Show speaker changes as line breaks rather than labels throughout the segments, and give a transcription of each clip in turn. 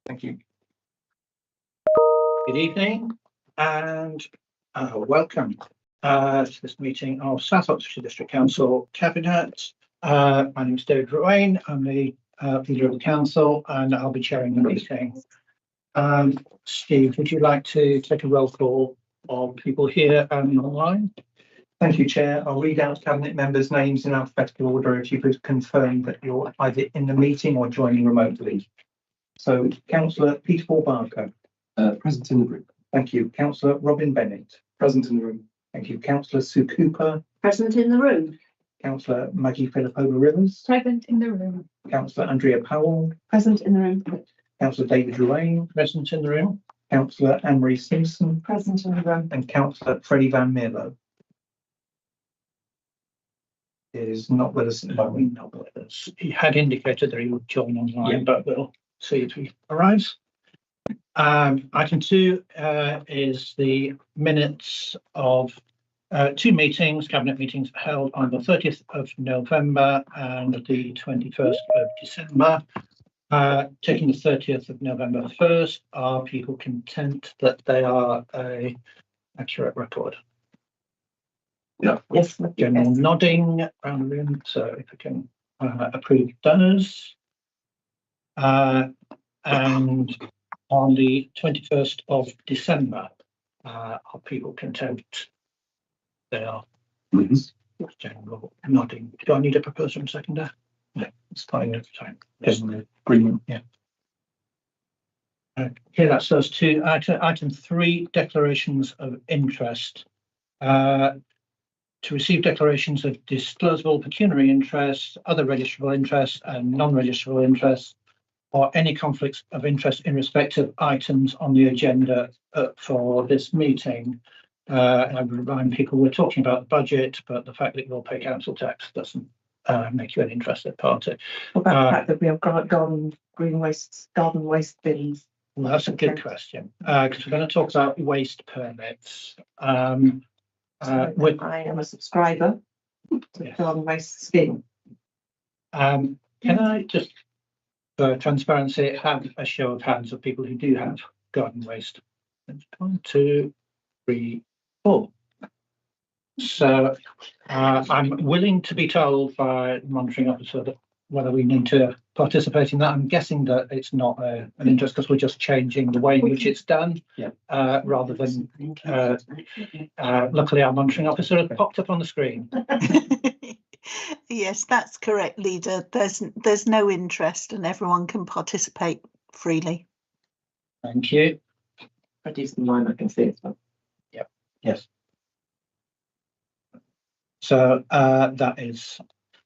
Thank you. Good evening and welcome to this meeting of South Oxfordshire District Council Cabinet. My name is David Ruane. I'm the leader of the council and I'll be chairing the meeting. Steve, would you like to take a roll call of people here and online?
Thank you, Chair. I'll read out Cabinet members' names in alphabetical order if you could confirm that you're either in the meeting or joining remotely. So, Councillor Peter Barker.
Present in the room.
Thank you. Councillor Robin Bennett.
Present in the room.
Thank you. Councillor Sue Cooper.
Present in the room.
Councillor Maggie Philipova Rivers.
Present in the room.
Councillor Andrea Powell.
Present in the room.
Councillor David Ruane.
Present in the room.
Councillor Anne-Marie Simpson.
Present in the room.
And Councillor Freddie Van Mierlo. Is not with us at the moment.
Not with us. He had indicated that he would join online,
Yeah.
but we'll see if he arrives. Item 2 is the minutes of two meetings, cabinet meetings held on the 30th of November and the 21st of December. Taking the 30th of November first, are people content that they are an accurate record?
Yeah.
Yes.
General nodding around the room, so if we can approve those. And on the 21st of December, are people content? They are. General nodding. Do I need a proposer and seconder? No, it's fine every time.
Yes. Agreement.
Yeah. Okay, that's those two. Item 3, declarations of interest. To receive declarations of disclosable pecuniary interest, other registrable interests and non-registrable interests, or any conflicts of interest in respect of items on the agenda for this meeting. I would remind people we're talking about the budget, but the fact that you'll pay council tax doesn't make you an interested party.
What about the fact that we have garden waste bins?
Well, that's a good question, because we're going to talk about waste permits.
I am a subscriber to the garden waste bin.
Can I just, for transparency, have a show of hands of people who do have garden waste? 1, 2, 3, 4. So I'm willing to be told by the monitoring officer that whether we need to participate in that. I'm guessing that it's not an interest because we're just changing the way in which it's done, rather than luckily our monitoring officer has popped up on the screen.
Yes, that's correct, Leader. There's no interest and everyone can participate freely.
Thank you.
A decent line, I can see as well.
Yep. Yes. So that is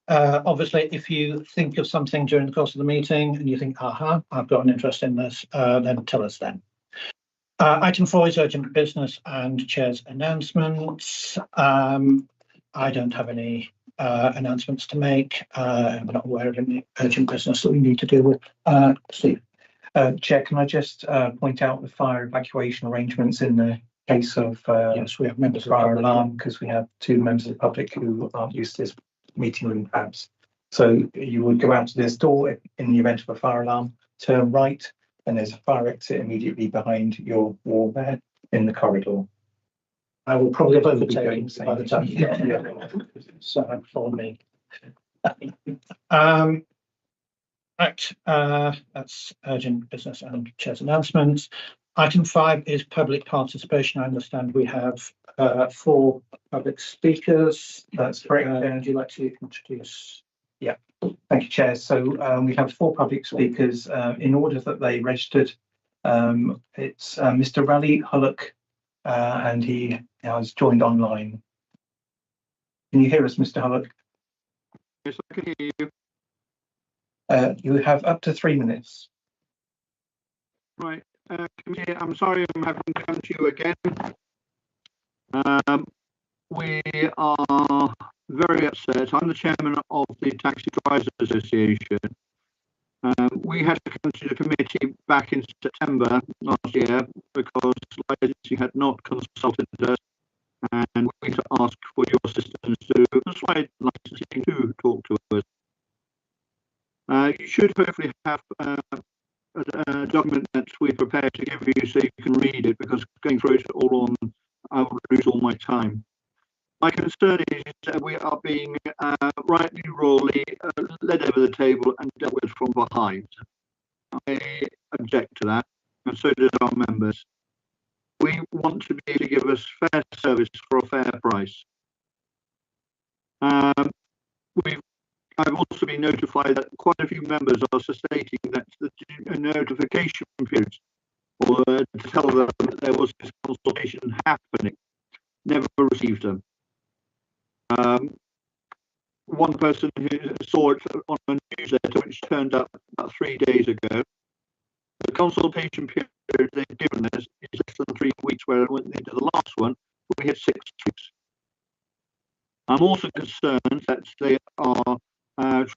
obviously, if you think of something during the course of the meeting and you think, aha, I've got an interest in this, then tell us then. Item 4 is urgent business and chair's announcements. I don't have any announcements to make. I'm not aware of any urgent business that we need to deal with. Steve.
Chair, can I just point out the fire evacuation arrangements in the case of
yes, we have members of
fire alarm, because we have 2 members of the public who aren't used to this meeting room perhaps. So you would go out to this door in the event of a fire alarm, turn right, and there's a fire exit immediately behind your wall there in the corridor.
I will probably have
We'll be
overtaken
going
by the time you get
yeah.
here. So for me. Right, that's urgent business and chair's announcements. Item 5 is public participation. I understand we have 4 public speakers.
That's correct.
Would you like to introduce?
Yeah, thank you, Chair. So we have 4 public speakers in order that they registered. It's Mr. Raleigh Hullock, and he has joined online. Can you hear us, Mr. Hullock?
Yes, I can hear you.
You have up to 3 minutes.
Right. Committee, I'm sorry I'm having to come to you again. We are very upset. I'm the chairman of the Taxi Drivers Association. We had to come to the committee back in September last year because licensing had not consulted us and we need to ask for your assistance to persuade licensing to talk to us. You should hopefully have a document that we prepared to give you so you can read it, because going through it all on, I will lose all my time. My concern is that we are being rightly rawly led over the table and dealt with from behind. I object to that, and so do our members. We want to be able to give us fair service for a fair price. I've also been notified that quite a few members are stating that the notification periods, or to tell them that there was this consultation happening, never received them. One person who saw it on a newsletter which turned up about 3 days ago. The consultation period they've given us is less than 3 weeks, where when they did the last one, we had 6 weeks. I'm also concerned that they are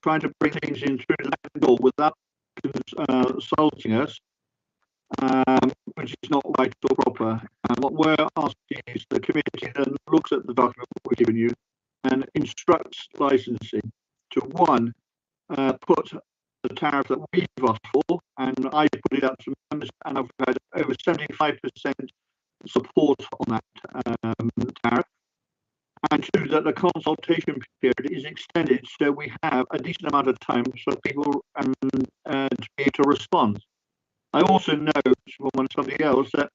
trying to bring things in through the back door without consulting us, which is not right or proper. And what we're asking is the committee then looks at the document we've given you and instructs licensing to, one, put the tariff that we've asked for, and I put it up to members, and I've had over 75% support on that tariff. And two, that the consultation period is extended so we have a decent amount of time for people to be able to respond. I also know from somebody else that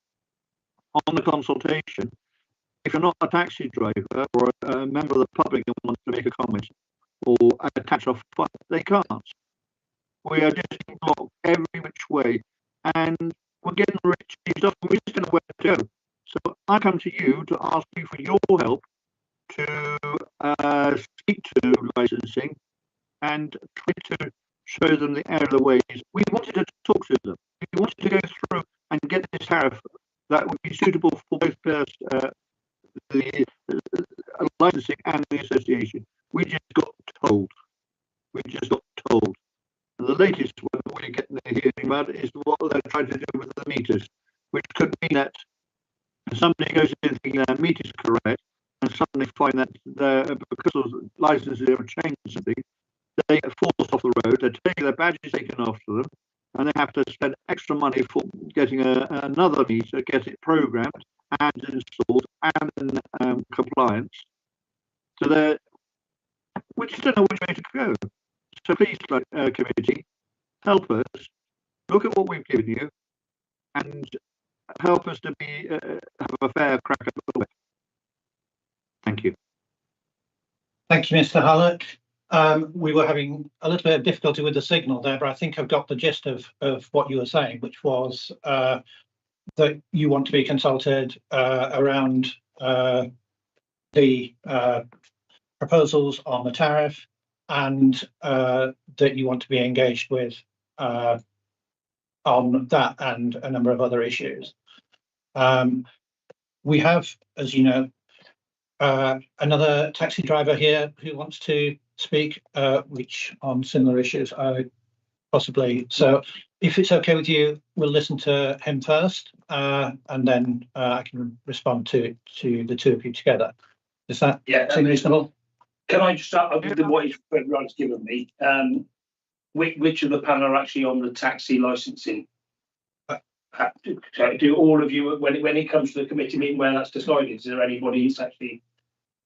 on the consultation, if you're not a taxi driver or a member of the public and wants to make a comment or attach a file, they can't. We are just blocked every which way, and we're getting rich stuff, and we just don't know where to go. So I come to you to ask you for your help to speak to licensing and try to show them the error of the ways. We wanted to talk to them. We wanted to go through and get this tariff that would be suitable for both the licensing and the association. We just got told. And the latest one that we're getting hearing about is what they're trying to do with the meters, which could mean that somebody goes in thinking their meter's correct, and suddenly find that because of licenses have changed something, they get forced off the road, they're taking their badges taken off to them, and they have to spend extra money for getting another meter, get it programmed and installed and in compliance. So we just don't know which way to go. So please, committee, help us, look at what we've given you, and help us to have a fair crack at the whip. Thank you.
Thank you, Mr. Hullock. We were having a little bit of difficulty with the signal there, but I think I've got the gist of what you were saying, which was that you want to be consulted around the proposals on the tariff, and that you want to be engaged with on that and a number of other issues. We have, as you know, another taxi driver here who wants to speak, which on similar issues, possibly. So if it's okay with you, we'll listen to him first, and then I can respond to the two of you together. Is that seem reasonable?
Can I just start with what everyone's given me? Which of the panel are actually on the taxi licensing? Do all of you, when it comes to the committee meeting where that's decided, is there anybody who's actually?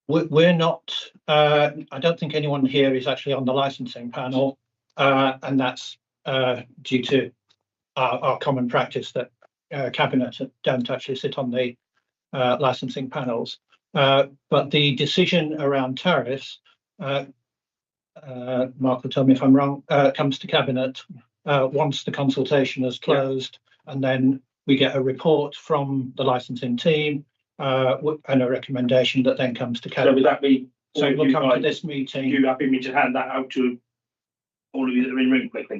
We're not. I don't think anyone here is actually on the licensing panel, and that's due to our common practice that cabinet don't actually sit on the licensing panels. But the decision around tariffs, Mark will tell me if I'm wrong, comes to cabinet once the consultation has closed, and then we get a report from the licensing team and a recommendation that then comes to cabinet.
So would that be?
So we'll come to this meeting.
Do you happy me to hand that out to all of you that are in room quickly?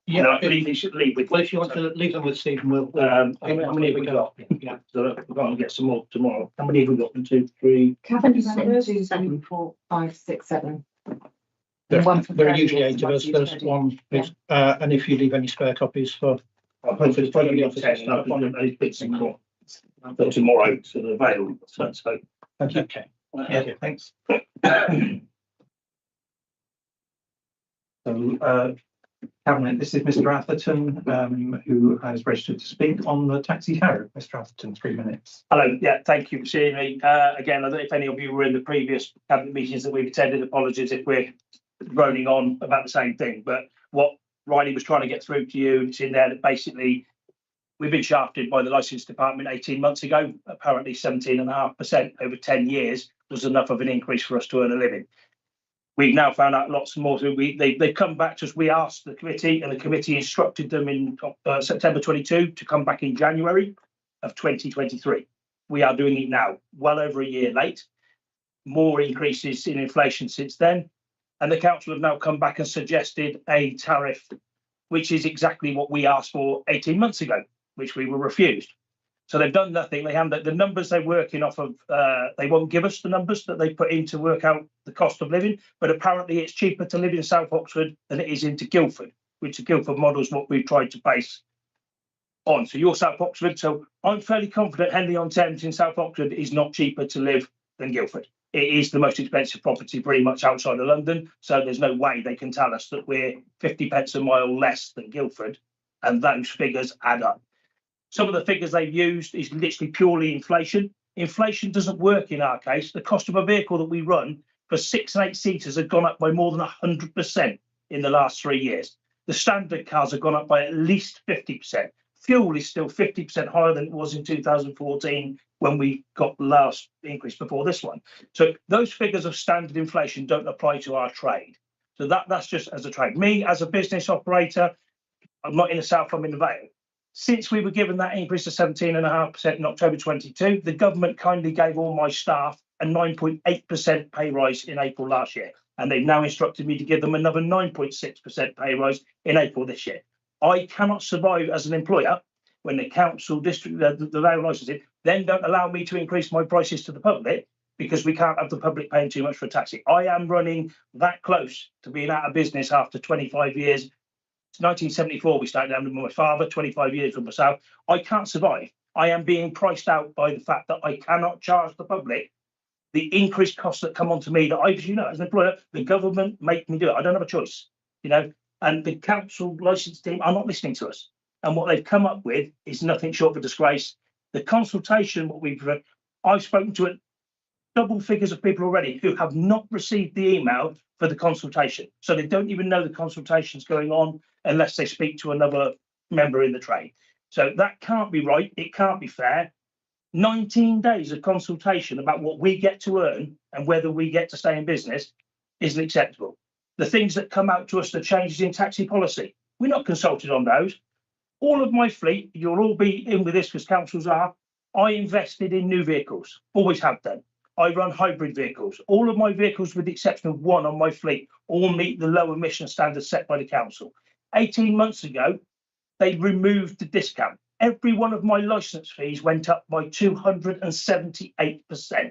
Yeah.
I believe you should leave with.
Well, if you want to leave them with Stephen, we'll.
How many have we got?
Yeah.
So we're going to get some more tomorrow. How many have we got? 1, 2, 3.
Cabinet members, 2, 7, 4, 5, 6, 7.
There are usually 8 of us. There's one, and if you leave any spare copies for.
Hopefully, probably got 10. I've got bits and more. I've got tomorrow to the avail. So
Thank you.
Okay.
Yeah, thanks. So, Cabinet, this is Mr. Atherton, who has registered to speak on the taxi tariff. Mr. Atherton, 3 minutes.
Hello, yeah, thank you for seeing me. Again, I don't know if any of you were in the previous cabinet meetings that we've attended. Apologies if we're droning on about the same thing, but what Riley was trying to get through to you, it's in there that basically we've been shafted by the licence department 18 months ago. Apparently 17.5% over 10 years was enough of an increase for us to earn a living. We've now found out lots more. So they've come back to us. We asked the committee, and the committee instructed them in September 22 to come back in January of 2023. We are doing it now, well over a year late. More increases in inflation since then. And the council have now come back and suggested a tariff, which is exactly what we asked for 18 months ago, which we were refused. So they've done nothing. They haven't. The numbers they're working off of, they won't give us the numbers that they put in to work out the cost of living. But apparently it's cheaper to live in South Oxford than it is into Guildford, which the Guildford model is what we've tried to base on. So you're South Oxford. So I'm fairly confident Henley-on-Thames in South Oxford is not cheaper to live than Guildford. It is the most expensive property pretty much outside of London. So there's no way they can tell us that we're 50 pence a mile less than Guildford. And those figures add up. Some of the figures they've used is literally purely inflation. Inflation doesn't work in our case. The cost of a vehicle that we run for 6 and 8 seaters have gone up by more than 100% in the last 3 years. The standard cars have gone up by at least 50%. Fuel is still 50% higher than it was in 2014 when we got the last increase before this one. So those figures of standard inflation don't apply to our trade. So that's just as a trade. Me, as a business operator, I'm not in the south, I'm in the Vale. Since we were given that increase to 17.5% in October 22, the government kindly gave all my staff a 9.8% pay rise in April last year. And they've now instructed me to give them another 9.6% pay rise in April this year. I cannot survive as an employer when the council district, the Vale licensing, then don't allow me to increase my prices to the public because we can't have the public paying too much for a taxi. I am running that close to being out of business after 25 years. 1974, we started down with my father, 25 years with myself. I can't survive. I am being priced out by the fact that I cannot charge the public the increased costs that come onto me that I, as as an employer, the government make me do it. I don't have a choice, and the council licence team are not listening to us. And what they've come up with is nothing short of a disgrace. The consultation, I've spoken to double figures of people already who have not received the email for the consultation. So they don't even know the consultation's going on unless they speak to another member in the trade. So that can't be right. It can't be fair. 19 days of consultation about what we get to earn and whether we get to stay in business isn't acceptable. The things that come out to us, the changes in taxi policy, we're not consulted on those. All of my fleet, you'll all be in with this because councils are, I invested in new vehicles, always have done. I run hybrid vehicles. All of my vehicles, with the exception of one on my fleet, all meet the low emission standards set by the council. 18 months ago, they removed the discount. Every one of my licence fees went up by 278%.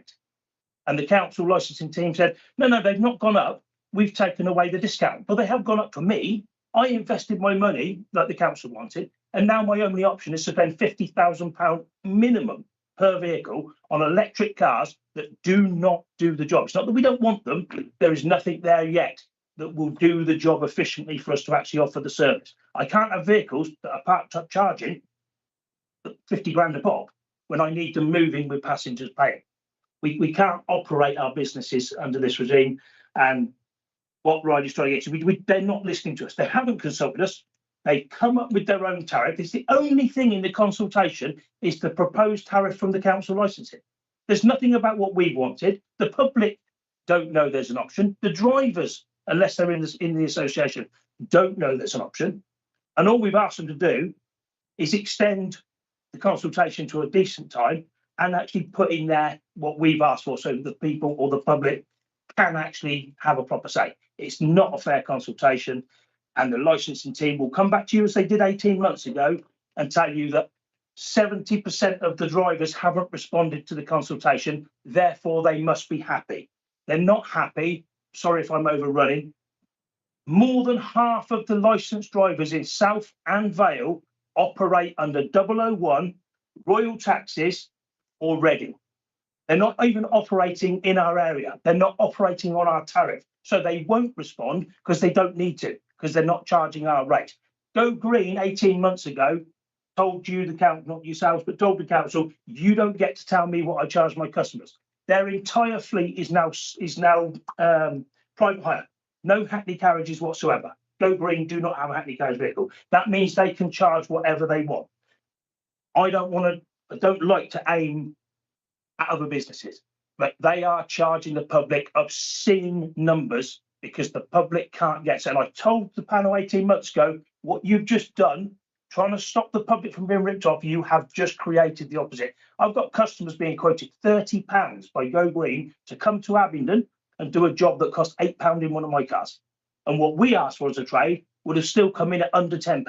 And the council licensing team said, no, they've not gone up. We've taken away the discount. But they have gone up for me. I invested my money like the council wanted. And now my only option is to spend £50,000 minimum per vehicle on electric cars that do not do the job. It's not that we don't want them. There is nothing there yet that will do the job efficiently for us to actually offer the service. I can't have vehicles that are parked up charging 50 grand a pop when I need them moving with passengers paying. We can't operate our businesses under this regime. And what Riley's trying to get to, they're not listening to us. They haven't consulted us. They come up with their own tariff. It's the only thing in the consultation is the proposed tariff from the council licensing. There's nothing about what we wanted. The public don't know there's an option. The drivers, unless they're in the association, don't know there's an option. And all we've asked them to do is extend the consultation to a decent time and actually put in there what we've asked for so the people or the public can actually have a proper say. It's not a fair consultation, and the licensing team will come back to you as they did 18 months ago and tell you that 70% of the drivers haven't responded to the consultation, therefore they must be happy. They're not happy. Sorry if I'm overrunning. More than half of the licensed drivers in South and Vale operate under 001, Royal Taxis or Reading. They're not even operating in our area. They're not operating on our tariff. So they won't respond because they don't need to, because they're not charging our rate. Go Green 18 months ago told you, the council, not yourselves, but told the council, you don't get to tell me what I charge my customers. Their entire fleet is now private hire. No Hackney carriages whatsoever. Go Green do not have a Hackney carriage vehicle. That means they can charge whatever they want. I don't like to aim at other businesses, but they are charging the public obscene numbers because the public can't get. And I told the panel 18 months ago, what you've just done, trying to stop the public from being ripped off, you have just created the opposite. I've got customers being quoted £30 by Go Green to come to Abingdon and do a job that cost £8 in one of my cars. And what we asked for as a trade would have still come in at under £10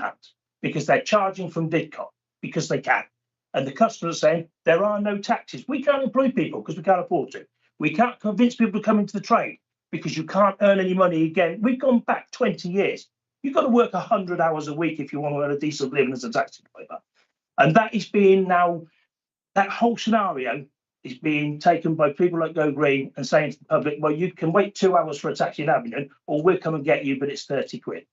because they're charging from Didcot because they can. And the customer's saying there are no taxes. We can't employ people because we can't afford to. We can't convince people to come into the trade because you can't earn any money again. We've gone back 20 years. You've got to work 100 hours a week if you want to earn a decent living as a taxi driver. And that is being now, that whole scenario is being taken by people like Go Green and saying to the public, well, you can wait 2 hours for a taxi in Abingdon or we'll come and get you, but it's 30 quid.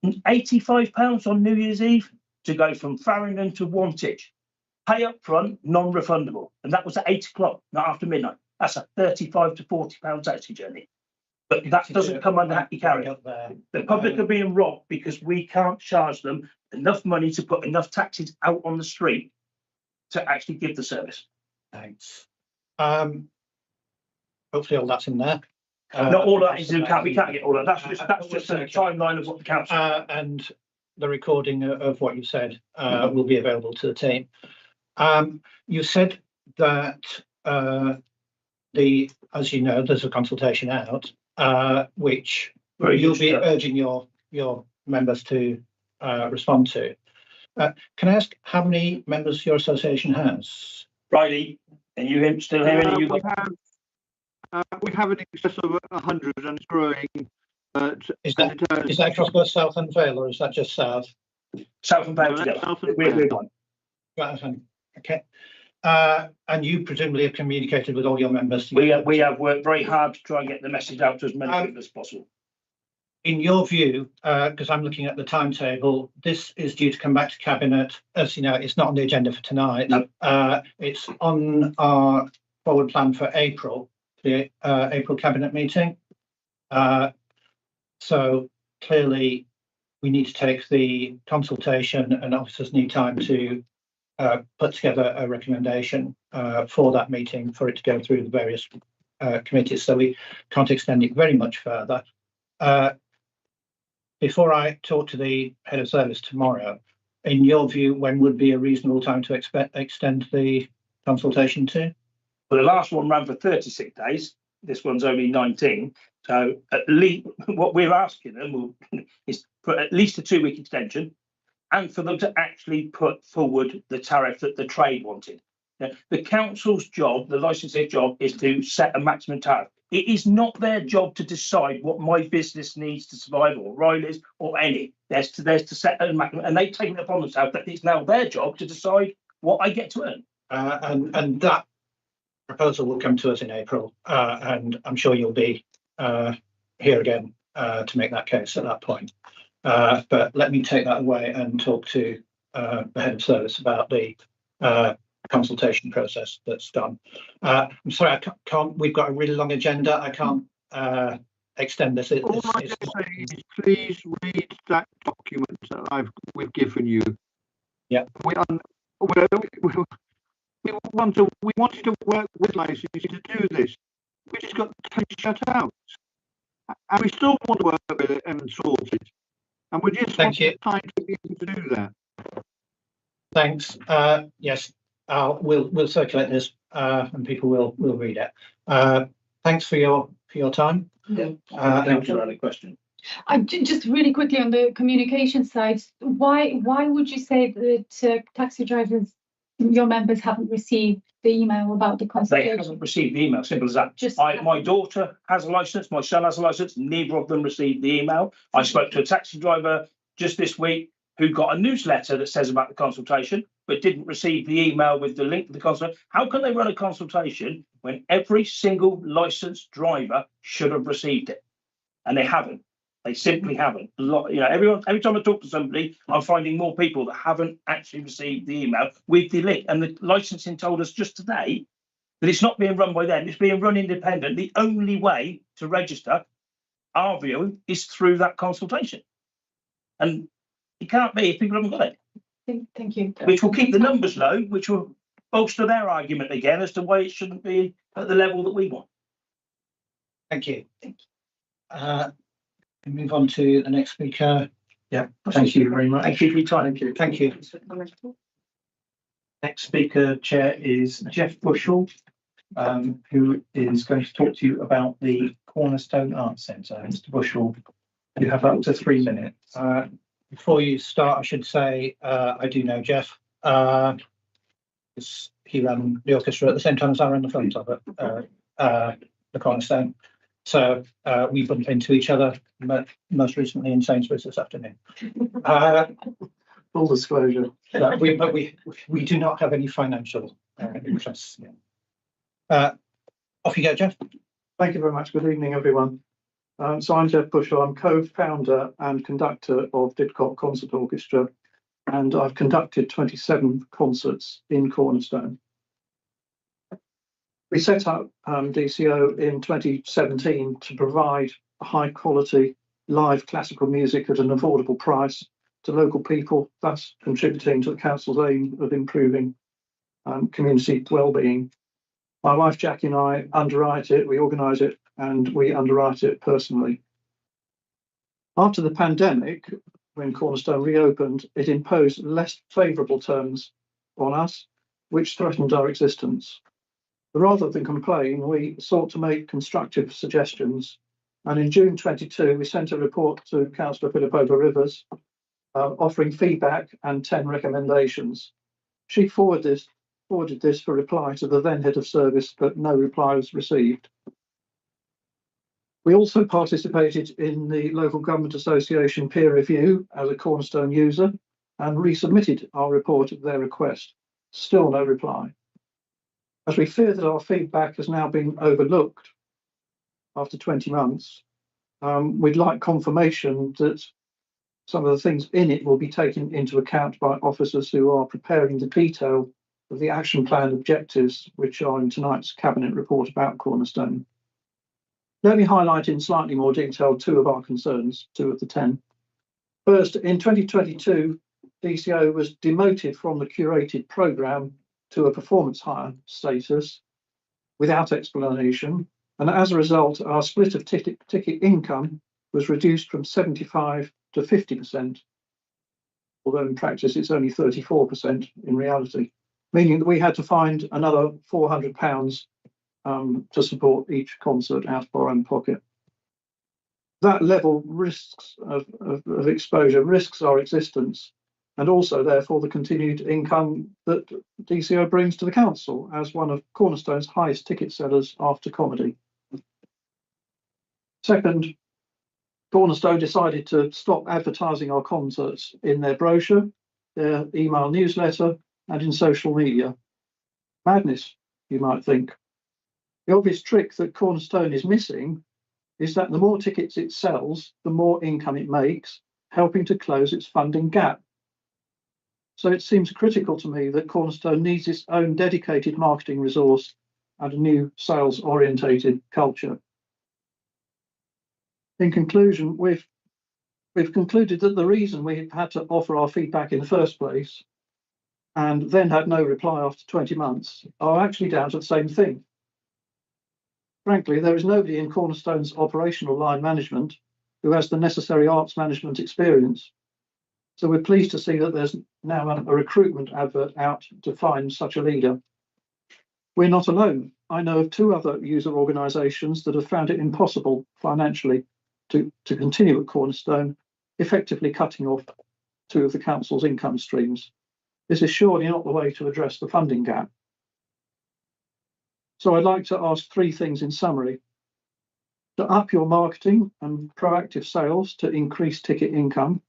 And £85 on New Year's Eve to go from Farringdon to Wantage. Pay up front, non-refundable. And that was at 8 o'clock, not after midnight. That's a £35 to £40 taxi journey. But that doesn't come under Hackney Carriage. The public are being robbed because we can't charge them enough money to put enough taxis out on the street to actually give the service.
Thanks. Hopefully all that's in there.
Not all of that is in account. We can't get all of that. That's just a timeline of what the council.
And the recording of what you said will be available to the team. You said that as you know, there's a consultation out, which you'll be urging your members to respond to. Can I ask how many members your association has?
Riley, and you still here?
We have an excess of 100 and it's growing.
Is that across both South and Vale, or is that just South?
South and Vale together. We're one.
Right, okay. And you presumably have communicated with all your members.
We have worked very hard to try and get the message out to as many people as possible.
In your view, because I'm looking at the timetable, this is due to come back to Cabinet. As you know, it's not on the agenda for tonight.
No.
It's on our forward plan for April, the April Cabinet meeting. So clearly we need to take the consultation and officers need time to put together a recommendation for that meeting for it to go through the various committees. So we can't extend it very much further. Before I talk to the head of service tomorrow, in your view, when would be a reasonable time to extend the consultation to?
Well, the last one ran for 36 days. This one's only 19. So at least what we're asking them is for at least a 2-week extension and for them to actually put forward the tariff that the trade wanted. Now, the council's job, the licensee's job, is to set a maximum tariff. It is not their job to decide what my business needs to survive, or Riley's, or any. There's to set a maximum, and they've taken it upon themselves that it's now their job to decide what I get to earn.
And that proposal will come to us in April, and I'm sure you'll be here again to make that case at that point. But let me take that away and talk to the head of service about the consultation process that's done. I'm sorry, I can't. We've got a really long agenda. I can't extend this.
All I can say is please read that document that we've given you.
Yeah.
We wanted to work with licenses to do this. We just got shut out, and we still want to work with it and sort it. And we just want time to be able to do that.
Thanks. Yes. We'll circulate this and people will read it. Thanks for your time.
Yeah.
Thanks
for that question.
Just really quickly on the communication side, why would you say that taxi drivers, your members, haven't received the email about the consultation?
They haven't received the email. Simple as that. My daughter has a license. My son has a license. Neither of them received the email. I spoke to a taxi driver just this week who got a newsletter that says about the consultation, but didn't receive the email with the link to the consultation. How can they run a consultation when every single licensed driver should have received it? And they haven't. They simply haven't. Every time I talk to somebody, I'm finding more people that haven't actually received the email with the link. And the licensing told us just today that it's not being run by them, it's being run independent. The only way to register, our view, is through that consultation. And it can't be if people haven't got it.
Thank you.
Which will keep the numbers low, which will bolster their argument again as to why it shouldn't be at the level that we want.
Thank you. We move on to the next speaker.
Yeah, thank you very much.
Thank you for your time. Thank you.
Next speaker, Chair, is Jeff Bushell, who is going to talk to you about the Cornerstone Arts Centre. Mr. Bushell, you have up to 3 minutes.
Before you start, I should say I do know Jeff. He ran the orchestra at the same time as I ran the front of it, the Cornerstone. So we bumped into each other, most recently in Sainsbury's this afternoon.
Full disclosure.
But we do not have any financial interests. Off you go, Jeff.
Thank you very much. Good evening, everyone. So I'm Jeff Bushell. I'm co-founder and conductor of Didcot Concert Orchestra, and I've conducted 27 concerts in Cornerstone. We set up DCO in 2017 to provide high quality live classical music at an affordable price to local people, thus contributing to the council's aim of improving community well-being. My wife Jackie and I underwrite it, we organise it, and we underwrite it personally. After the pandemic, when Cornerstone reopened, it imposed less favourable terms on us, which threatened our existence. Rather than complain, we sought to make constructive suggestions, and in June 22 we sent a report to Councillor Philippa Rivers offering feedback and 10 recommendations. She forwarded this for reply to the then head of service, but no reply was received. We also participated in the Local Government Association peer review as a Cornerstone user and resubmitted our report at their request. Still no reply. As we fear that our feedback has now been overlooked after 20 months, we'd like confirmation that some of the things in it will be taken into account by officers who are preparing the detail of the action plan objectives, which are in tonight's Cabinet report about Cornerstone. Let me highlight in slightly more detail 2 of our concerns, 2 of the 10. First, in 2022, DCO was demoted from the curated programme to a performance hire status without explanation, and as a result our split of ticket income was reduced from 75 to 50%, although in practice it's only 34% in reality, meaning that we had to find another £400 to support each concert out of our own pocket. That level of exposure risks our existence, and also, therefore, the continued income that DCO brings to the council as one of Cornerstone's highest ticket sellers after comedy. Second, Cornerstone decided to stop advertising our concerts in their brochure, their email newsletter, and in social media. Madness, you might think. The obvious trick that Cornerstone is missing is that the more tickets it sells, the more income it makes, helping to close its funding gap. So it seems critical to me that Cornerstone needs its own dedicated marketing resource and a new sales-orientated culture. In conclusion, we've concluded that the reason we had to offer our feedback in the first place and then had no reply after 20 months are actually down to the same thing. Frankly, there is nobody in Cornerstone's operational line management who has the necessary arts management experience. So we're pleased to see that there's now a recruitment advert out to find such a leader. We're not alone. I know of 2 other user organisations that have found it impossible financially to continue at Cornerstone, effectively cutting off 2 of the council's income streams. This is surely not the way to address the funding gap. So I'd like to ask 3 things in summary. To up your marketing and proactive sales to increase ticket income,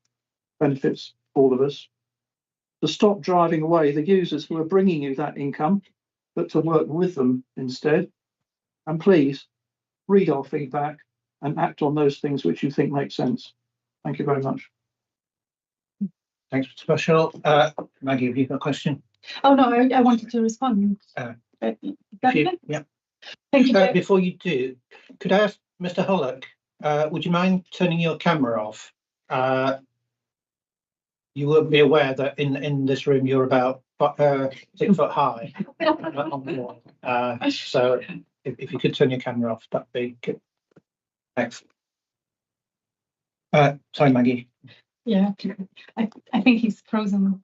benefits all of us, to stop driving away the users who are bringing you that income, but to work with them instead. And please read our feedback and act on those things which you think make sense. Thank you very much.
Thanks, Mr. Bushell. Maggie, have you got a question?
Oh, no, I wanted to respond.
If you- yeah.
Thank you.
Before you do, could I ask Mr. Hullock, would you mind turning your camera off? You will be aware that in this room you're about 6 foot high on the wall. So if you could turn your camera off, that'd be good. Thanks. Sorry, Maggie.
Yeah, I think he's frozen.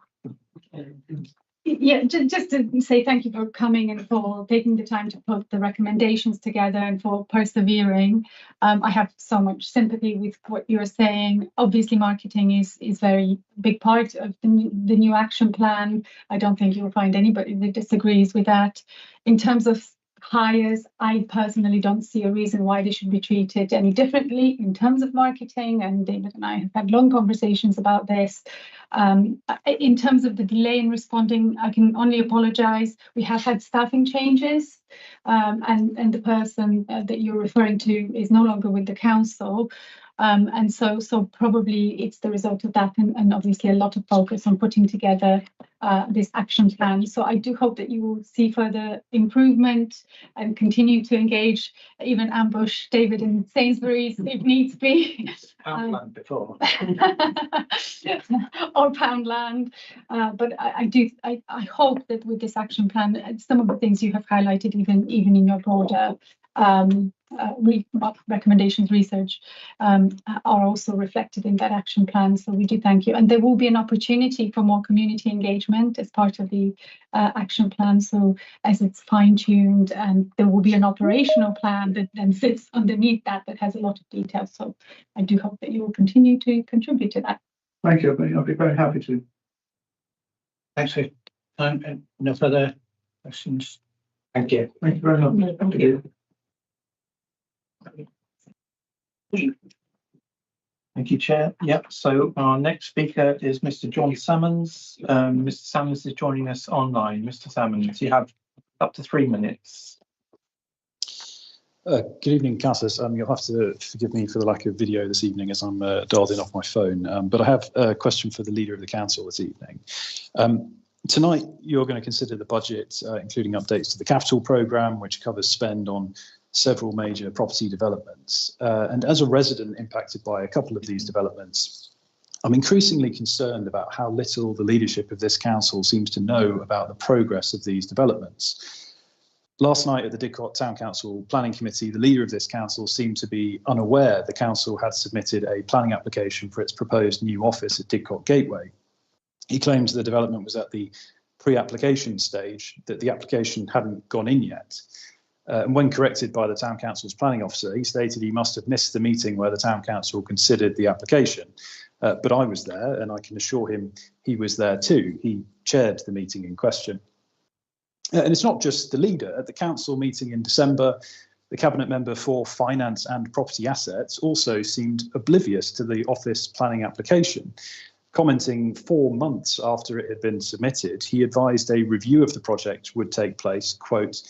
Yeah, just to say thank you for coming and for taking the time to put the recommendations together and for persevering. I have so much sympathy with what you're saying. Obviously, marketing is very big part of the new action plan. I don't think you'll find anybody that disagrees with that. In terms of hires, I personally don't see a reason why they should be treated any differently in terms of marketing, and David and I have had long conversations about this. In terms of the delay in responding, I can only apologise. We have had staffing changes, and the person that you're referring to is no longer with the council. And so probably it's the result of that, and obviously a lot of focus on putting together this action plan. So I do hope that you will see further improvement and continue to engage, even ambush David in Sainsbury's if needs be.
Poundland before.
Or Poundland. But I hope that with this action plan, some of the things you have highlighted, even in your broader recommendations research, are also reflected in that action plan. So we do thank you, and there will be an opportunity for more community engagement as part of the action plan. So as it's fine-tuned, and there will be an operational plan that then sits underneath that has a lot of details. So I do hope that you will continue to contribute to that.
Thank you. I'll be very happy to.
Thanks for your time. And no further questions. Thank you.
Thank you very much.
Thank you.
Thank you, Chair. Yep. So our next speaker is Mr. John Salmons. Mr. Salmons is joining us online. Mr. Salmons, you have up to 3 minutes.
Good evening, councillors. You'll have to forgive me for the lack of video this evening as I'm dialed in off my phone. But I have a question for the Leader of the Council this evening. Tonight, you're going to consider the budget, including updates to the capital programme, which covers spend on several major property developments. And as a resident impacted by a couple of these developments, I'm increasingly concerned about how little the leadership of this council seems to know about the progress of these developments. Last night at the Didcot Town Council Planning Committee, the leader of this council seemed to be unaware the council had submitted a planning application for its proposed new office at Didcot Gateway. He claims the development was at the pre-application stage, that the application hadn't gone in yet. And when corrected by the Town Council's planning officer, he stated he must have missed the meeting where the Town Council considered the application. But I was there, and I can assure him he was there too. He chaired the meeting in question. And it's not just the leader. At the council meeting in December, the cabinet member for finance and property assets also seemed oblivious to the office planning application. Commenting 4 months after it had been submitted, he advised a review of the project would take place, quote,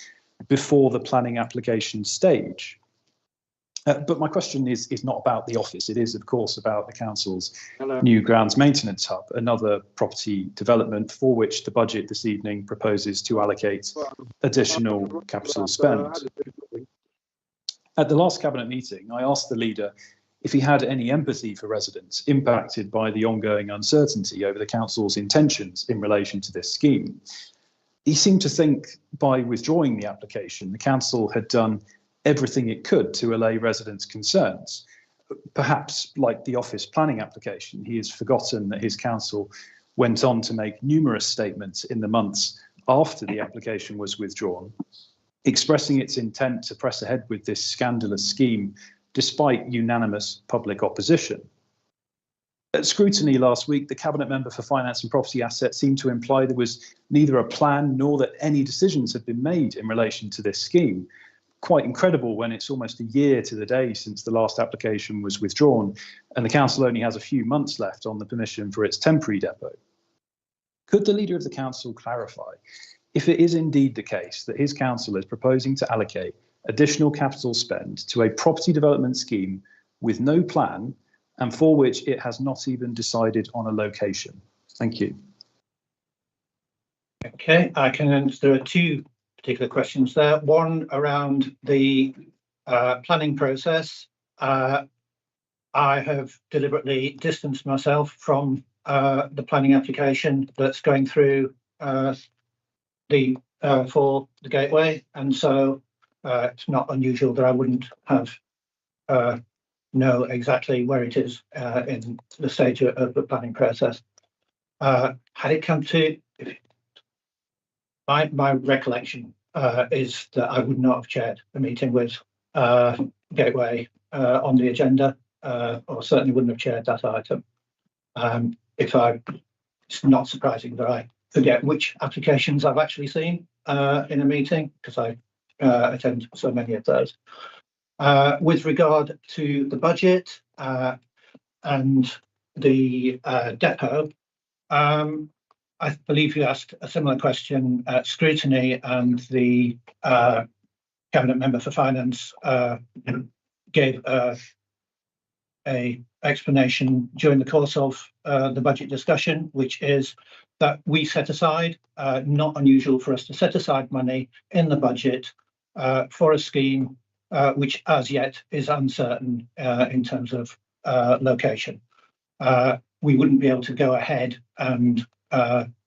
before the planning application stage. But my question is not about the office. It is, of course, about the council's new grounds maintenance hub, another property development for which the budget this evening proposes to allocate additional capital spend. At the last cabinet meeting, I asked the leader if he had any empathy for residents impacted by the ongoing uncertainty over the council's intentions in relation to this scheme. He seemed to think by withdrawing the application, the council had done everything it could to allay residents' concerns. Perhaps, like the office planning application, he has forgotten that his council went on to make numerous statements in the months after the application was withdrawn, expressing its intent to press ahead with this scandalous scheme despite unanimous public opposition. At scrutiny last week, the cabinet member for finance and property assets seemed to imply there was neither a plan nor that any decisions had been made in relation to this scheme. quite incredible when it's almost a year to the day since the last application was withdrawn, and the council only has a few months left on the permission for its temporary depot. Could the leader of the council clarify if it is indeed the case that his council is proposing to allocate additional capital spend to a property development scheme with no plan and for which it has not even decided on a location? Thank you.
Okay, there are two particular questions there. One around the planning process. I have deliberately distanced myself from the planning application that's going through for the gateway, and so it's not unusual that I wouldn't have know exactly where it is in the stage of the planning process. Had it come to my recollection is that I would not have chaired a meeting with Gateway on the agenda, or certainly wouldn't have chaired that item. It's not surprising that I forget which applications I've actually seen in a meeting, because I attend so many of those. With regard to the budget and the depot, I believe you asked a similar question at scrutiny, and the Cabinet Member for Finance gave a explanation during the course of the budget discussion, which is that we set aside, not unusual for us to set aside money in the budget for a scheme which as yet is uncertain in terms of location. We wouldn't be able to go ahead and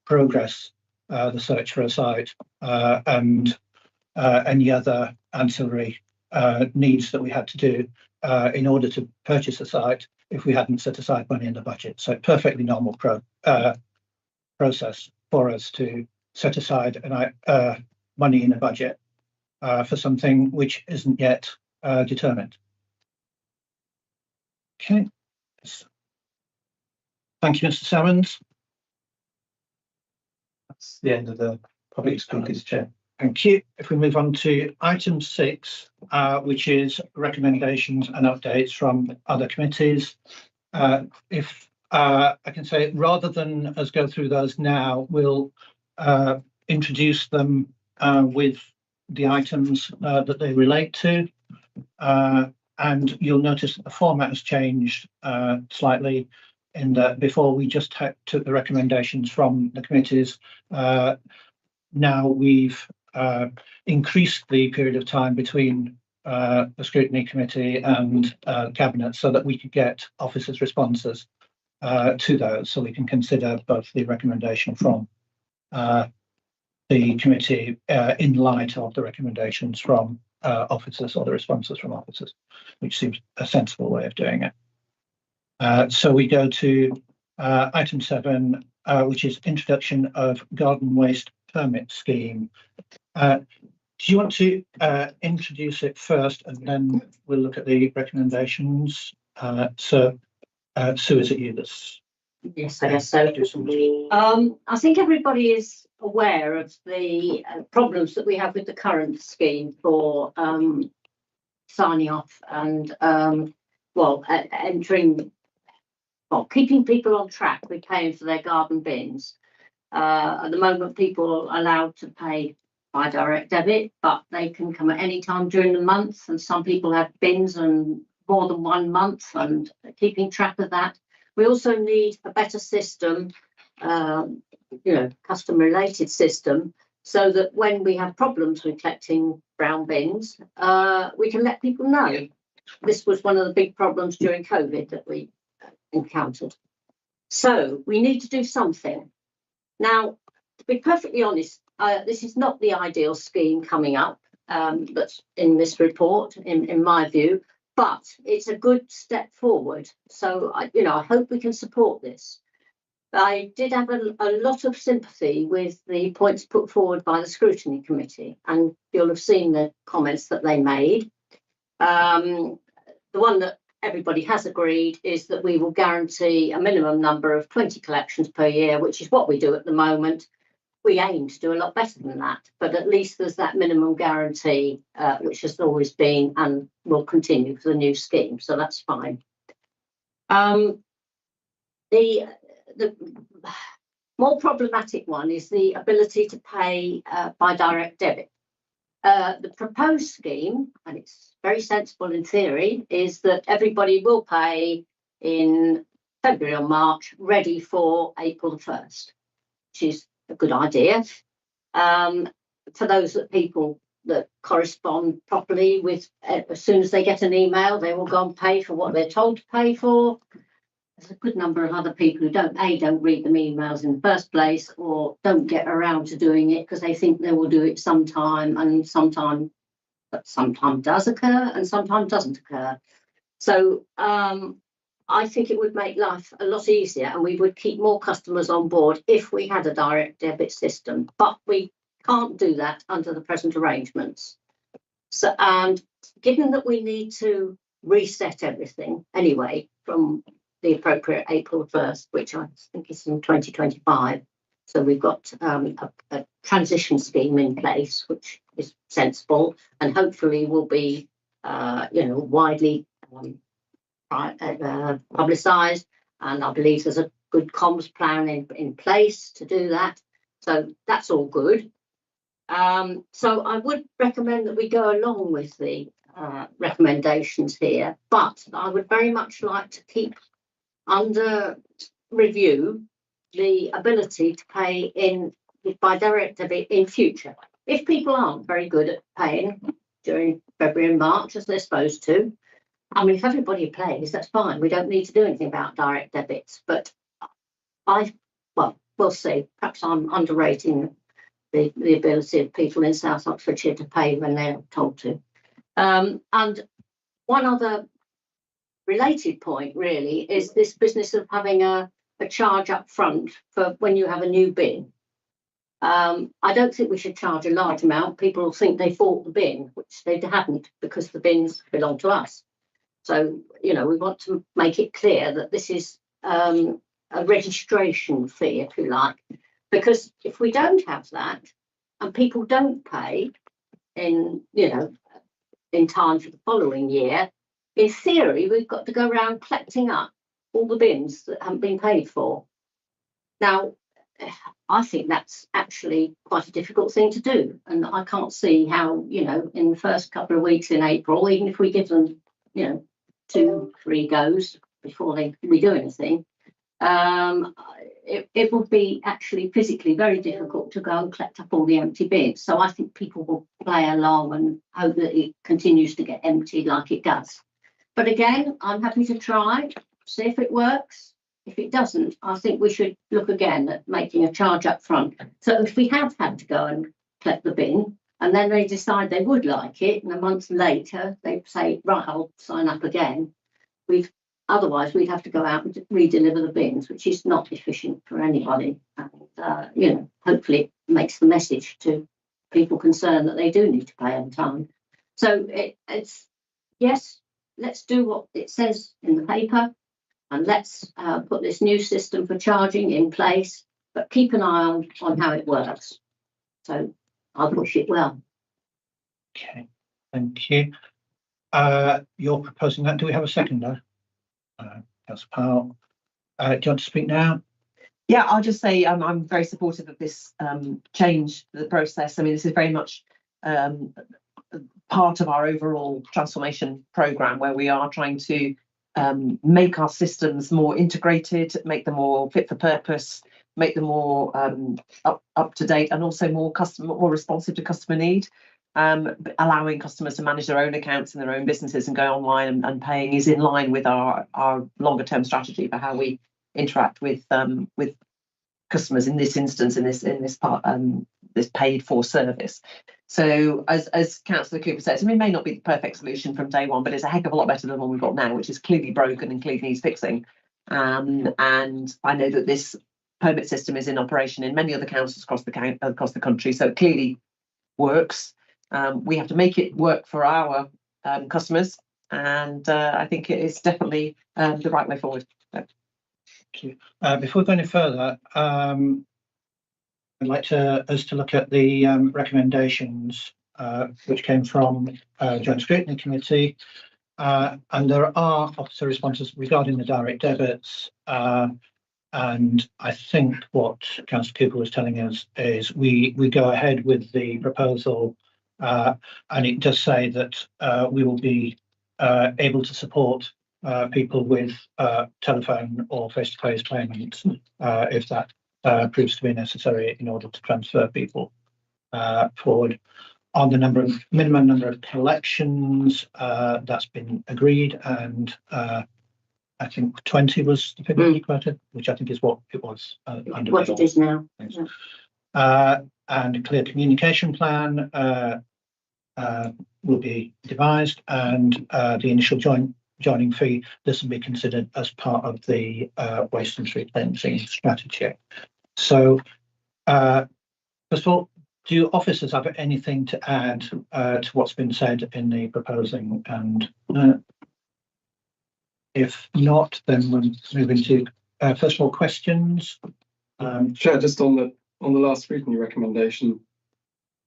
progress the search for a site and any other ancillary needs that we had to do in order to purchase a site if we hadn't set aside money in the budget. So perfectly normal process for us to set aside money in a budget for something which isn't yet determined. Okay. Thank you, Mr. Salmons.
That's the end of the public speakers, Chair.
Thank you. If we move on to item 6, which is recommendations and updates from other committees. If I can say, rather than us go through those now, we'll introduce them with the items that they relate to. And you'll notice that the format has changed slightly, in that before we just took the recommendations from the committees. Now we've increased the period of time between the scrutiny committee and cabinet, so that we could get officers' responses to those, so we can consider both the recommendation from the committee in light of the recommendations from officers, or the responses from officers, which seems a sensible way of doing it. So we go to item 7, which is introduction of garden waste permit scheme. Do you want to introduce it first, and then we'll look at the recommendations? So, Sue, is it you that's...
Yes, I guess so. I think everybody is aware of the problems that we have with the current scheme for signing off and keeping people on track with paying for their garden bins. At the moment, people are allowed to pay by direct debit, but they can come at any time during the month, and some people have bins and more than 1 month, and keeping track of that. We also need a better system, custom-related system, so that when we have problems with collecting brown bins, we can let people know. This was one of the big problems during COVID that we encountered. So we need to do something. Now, to be perfectly honest, this is not the ideal scheme coming up that's in this report, in my view, but it's a good step forward. So, I hope we can support this. I did have a lot of sympathy with the points put forward by the scrutiny committee, and you'll have seen the comments that they made. The one that everybody has agreed is that we will guarantee a minimum number of 20 collections per year, which is what we do at the moment. we aim to do a lot better than that, but at least there's that minimum guarantee, which has always been and will continue for the new scheme, so that's fine. The more problematic one is the ability to pay by direct debit. The proposed scheme, and it's very sensible in theory, is that everybody will pay in February or March, ready for April the 1st, which is a good idea. For those people that correspond properly with, as soon as they get an email, they will go and pay for what they're told to pay for. There's a good number of other people who don't read them emails in the first place, or don't get around to doing it because they think they will do it sometime, and sometimes does occur and sometimes doesn't occur. So I think it would make life a lot easier, and we would keep more customers on board if we had a direct debit system, but we can't do that under the present arrangements. So, and given that we need to reset everything anyway from the appropriate April 1st, which I think is in 2025. So we've got a transition scheme in place, which is sensible and hopefully will be, widely publicised. And I believe there's a good comms plan in place to do that. So that's all good. So I would recommend that we go along with the recommendations here, but I would very much like to keep under review the ability to pay by direct debit in future. If people aren't very good at paying during February and March as they're supposed to, I mean, if everybody plays, that's fine. We don't need to do anything about direct debits. But we'll see. Perhaps I'm underrating the ability of people in South Oxfordshire to pay when they're told to. And one other related point really is this business of having a charge up front for when you have a new bin. I don't think we should charge a large amount. People will think they bought the bin, which they haven't, because the bins belong to us. So, we want to make it clear that this is a registration fee, if you like, because if we don't have that and people don't pay in time for the following year, in theory, we've got to go around collecting up all the bins that haven't been paid for. Now, I think that's actually quite a difficult thing to do. And I can't see how, in the first couple of weeks in April, even if we give them, 2-3 goes before we do anything, it will be actually physically very difficult to go and collect up all the empty bins. So I think people will play along and hope that it continues to get empty like it does. But again, I'm happy to try, see if it works. If it doesn't, I think we should look again at making a charge up front. So if we have had to go and collect the bin, and then they decide they would like it, and a month later they say, right, I'll sign up again. Otherwise we'd have to go out and redeliver the bins, which is not efficient for anybody. And hopefully it makes the message to people concerned that they do need to pay on time. So it's yes, let's do what it says in the paper, and let's put this new system for charging in place, but keep an eye on how it works. So I'll push it well.
Okay, thank you. You're proposing that. Do we have a seconder? Councillor Powell. Do you want to speak now?
Yeah, I'll just say I'm very supportive of this change, the process. I mean, this is very much part of our overall transformation programme, where we are trying to make our systems more integrated, make them more fit for purpose, make them more up to date, and also more responsive to customer need. Allowing customers to manage their own accounts in their own businesses and go online and paying is in line with our longer term strategy for how we interact with customers in this instance, in this part, this paid for service. So as Councillor Cooper says, it may not be the perfect solution from day one, but it's a heck of a lot better than the one we've got now, which is clearly broken and clearly needs fixing. And I know that this permit system is in operation in many other councils across the country, so it clearly works. We have to make it work for our customers, and I think it is definitely the right way forward.
Thank you. Before we go any further, I'd like us to look at the recommendations which came from Joint Scrutiny Committee. And there are officer responses regarding the direct debits. And I think what Councillor Cooper was telling us is we go ahead with the proposal, and it does say that we will be able to support people with telephone or face-to-face payments if that proves to be necessary in order to transfer people forward. On the minimum number of collections, that's been agreed, and I think 20 was the figure you quoted, which I think is what it was under
what it is now.
And a clear communication plan will be devised, and the initial joining fee, this will be considered as part of the waste and street cleansing strategy. So, first of all, do officers have anything to add to what's been said in the proposing? And if not, then we'll move into first of all questions.
Chair, just on the last scrutiny recommendation,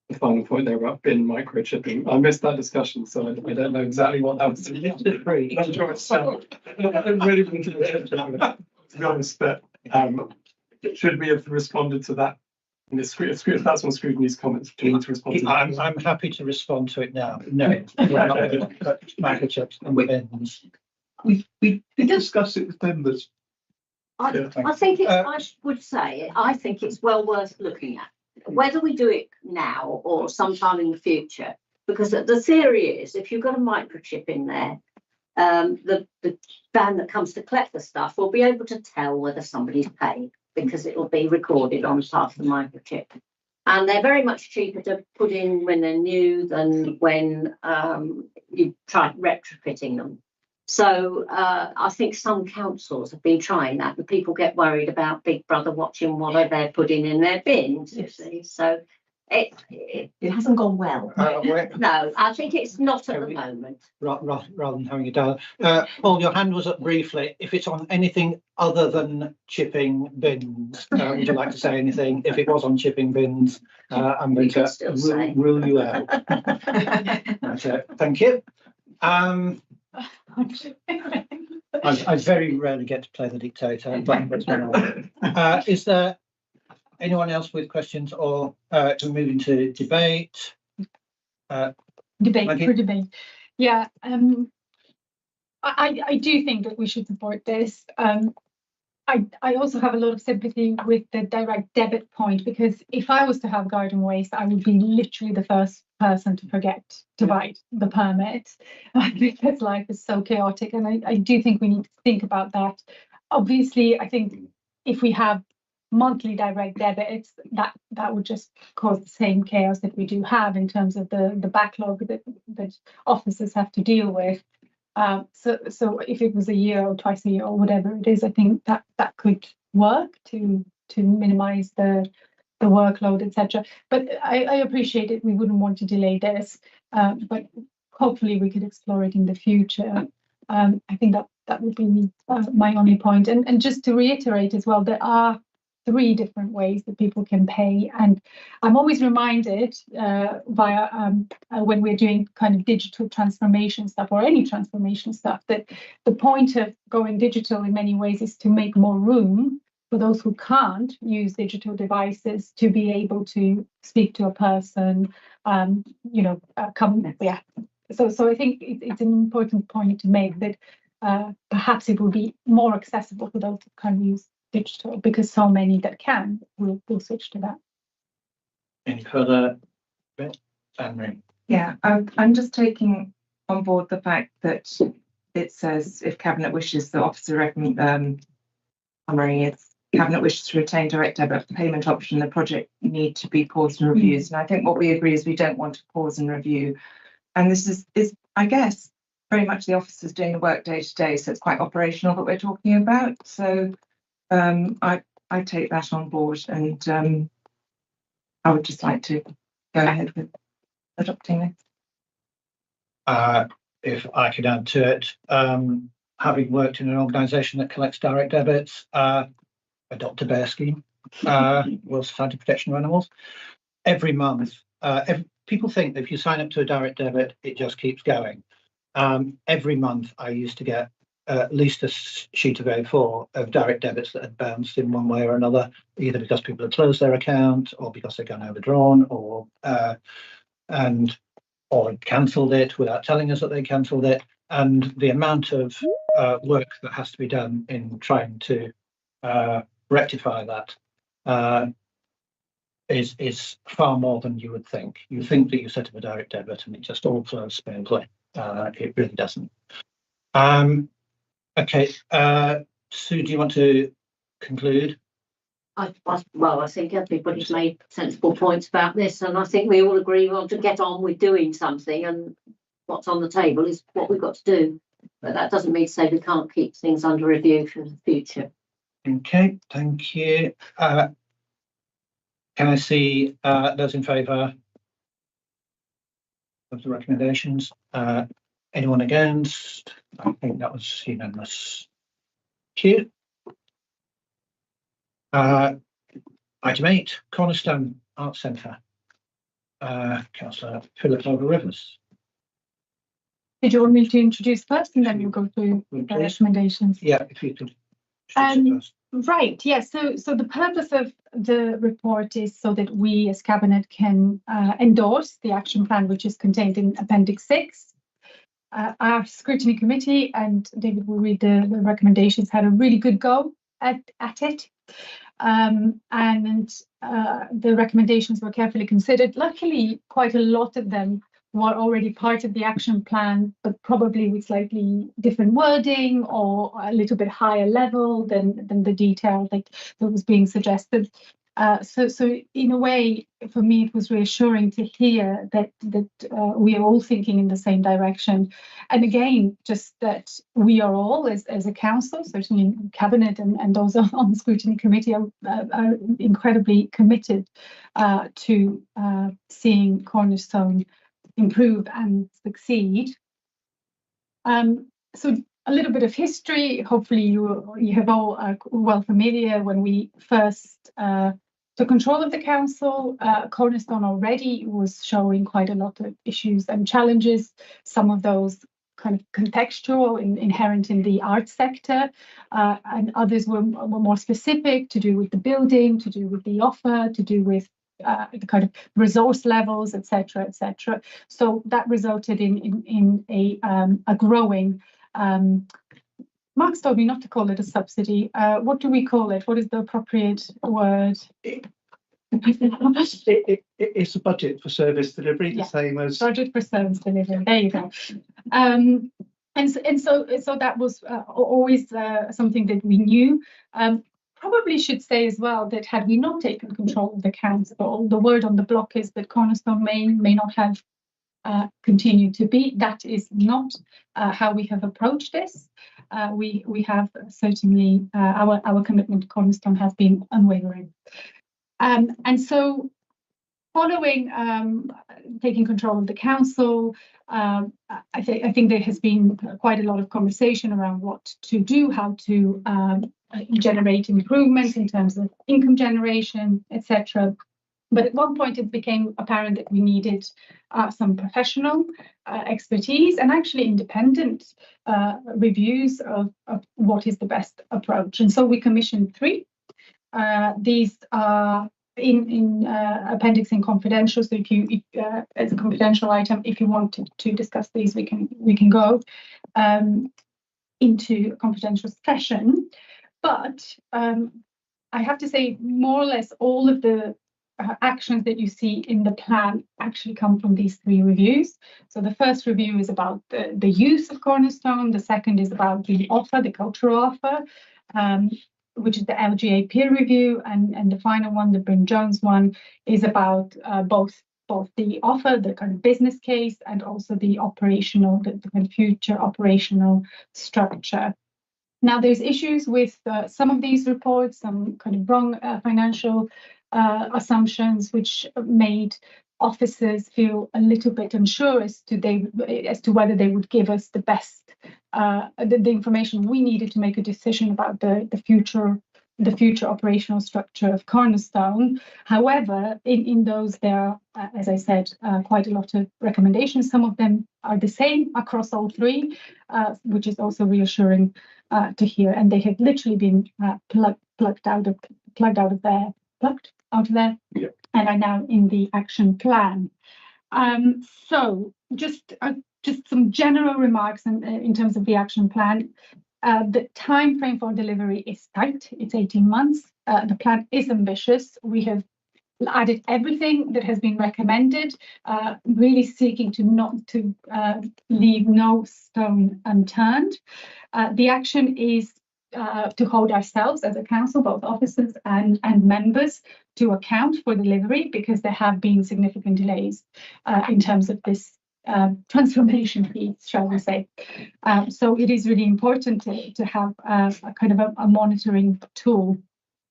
the final point there about bin microchipping. I missed that discussion, so I don't know exactly what that was. I'm sure it's I don't really want to be honest, but should we have responded to that? If that's one scrutiny's comments, do we need to respond to that?
I'm happy to respond to it now. No, we're not going to put microchips and bins.
We discussed it with members.
I think I would say I think it's well worth looking at, whether we do it now or sometime in the future, because the theory is if you've got a microchip in there, the van that comes to collect the stuff will be able to tell whether somebody's paid, because it will be recorded on part of the microchip. And they're very much cheaper to put in when they're new than when you try retrofitting them. So I think some councils have been trying that, and people get worried about Big Brother watching what they're putting in their bins, you see. So it
hasn't gone well.
No, I think it's not at the moment.
Rather than having it down. Paul, your hand was up briefly. If it's on anything other than chipping bins, would you like to say anything? If it was on chipping bins, I'm going to rule you out. Thank you. I very rarely get to play the dictator. But is there anyone else with questions, or we're moving to debate?
Debate. Yeah, I do think that we should support this. I also have a lot of sympathy with the direct debit point, because if I was to have garden waste, I would be literally the first person to forget to buy the permit, because life is so chaotic. And I do think we need to think about that. Obviously, I think if we have monthly direct debits, that would just cause the same chaos that we do have in terms of the backlog that officers have to deal with. So if it was a year or twice a year or whatever it is, I think that could work to minimize the workload, etc. But I appreciate it. We wouldn't want to delay this, but hopefully we could explore it in the future. I think that would be my only point. And just to reiterate as well, there are 3 different ways that people can pay, and I'm always reminded when we're doing kind of digital transformation stuff, or any transformation stuff, that the point of going digital in many ways is to make more room for those who can't use digital devices to be able to speak to a person, So I think it's an important point to make, that perhaps it will be more accessible for those who can use digital, because so many that can will switch to that.
Any further bit? Anne-Marie?
Yeah, I'm just taking on board the fact that it says if Cabinet wishes, the officer recommend Cabinet wishes to retain direct debit payment option, the project need to be paused and reviewed. And I think what we agree is we don't want to pause and review. And this is I guess very much the officers doing the work day to day, so it's quite operational that we're talking about. So I take that on board, and I would just like to go ahead with adopting it.
If I could add to it, having worked in an organisation that collects direct debits, adopt a bear scheme. Royal Society of Protection of Animals. Every month, people think that if you sign up to a direct debit, it just keeps going. Every month I used to get at least a sheet of A4 of direct debits that had bounced in one way or another, either because people had closed their account or because they'd gone overdrawn or cancelled it without telling us that they cancelled it. And the amount of work that has to be done in trying to rectify that is far more than you would think. You think that you set up a direct debit and it just all flows smoothly. It really doesn't. Okay, Sue, do you want to conclude?
I think everybody's made sensible points about this, and I think we all agree we want to get on with doing something, and what's on the table is what we've got to do. But that doesn't mean to say we can't keep things under review for the future.
Okay, thank you. Can I see those in favour of the recommendations? Anyone against? I think that was unanimous. Thank you. Item 8, Cornerstone Arts Centre. Councillor Philip Rivers.
Did you want me to introduce first and then we'll go through the recommendations?
Yeah, if you could. First.
Right, yes. So the purpose of the report is so that we as Cabinet can endorse the action plan which is contained in Appendix 6. Our scrutiny committee, and David will read the recommendations, had a really good go at it. And the recommendations were carefully considered. Luckily, quite a lot of them were already part of the action plan, but probably with slightly different wording or a little bit higher level than the detail that was being suggested. So in a way, for me, it was reassuring to hear that we are all thinking in the same direction. And again, just that we are all, as a council, certainly in Cabinet and those on the scrutiny committee, are incredibly committed to seeing Cornerstone improve and succeed. So a little bit of history. Hopefully you have all well familiar when we first took control of the council. Cornerstone already was showing quite a lot of issues and challenges. Some of those kind of contextual, inherent in the arts sector, and others were more specific, to do with the building, to do with the offer, to do with the kind of resource levels, etc., etc. So that resulted in a growing. Mark's told me not to call it a subsidy. What do we call it? What is the appropriate word?
It's a budget for service delivery, the same as
budget for service delivery. There you go. And so that was always something that we knew. Probably should say as well that had we not taken control of the council, the word on the block is that Cornerstone may not have continued to be. That is not how we have approached this. We have certainly our commitment to Cornerstone has been unwavering. And so following taking control of the council, I think there has been quite a lot of conversation around what to do, how to generate improvements in terms of income generation, etc. But at one point it became apparent that we needed some professional expertise and actually independent reviews of what is the best approach. And so we commissioned 3. These are in appendix and confidential. So if as a confidential item, if you want to discuss these, we can go into a confidential session. But I have to say, more or less all of the actions that you see in the plan actually come from these 3 reviews. So the first review is about the use of Cornerstone. The second is about the offer, the cultural offer, which is the LGA peer review. And the final one, the Bryn Jones one, is about both the offer, the kind of business case, and also the operational, the kind of future operational structure. Now, there's issues with some of these reports, some kind of wrong financial assumptions, which made officers feel a little bit unsure as to whether they would give us the best, the information we needed to make a decision about the future the future operational structure of Cornerstone. However, in those there are, as I said, quite a lot of recommendations. Some of them are the same across all three, which is also reassuring to hear. And they have literally been plucked out of there, yeah, and are now in the action plan. So just some general remarks in terms of the action plan. The time frame for delivery is tight. It's 18 months. The plan is ambitious. We have added everything that has been recommended, really seeking to leave no stone unturned. The action is to hold ourselves as a council, both officers and members, to account for delivery, because there have been significant delays in terms of this transformation piece, shall we say. So it is really important to have a kind of a monitoring tool.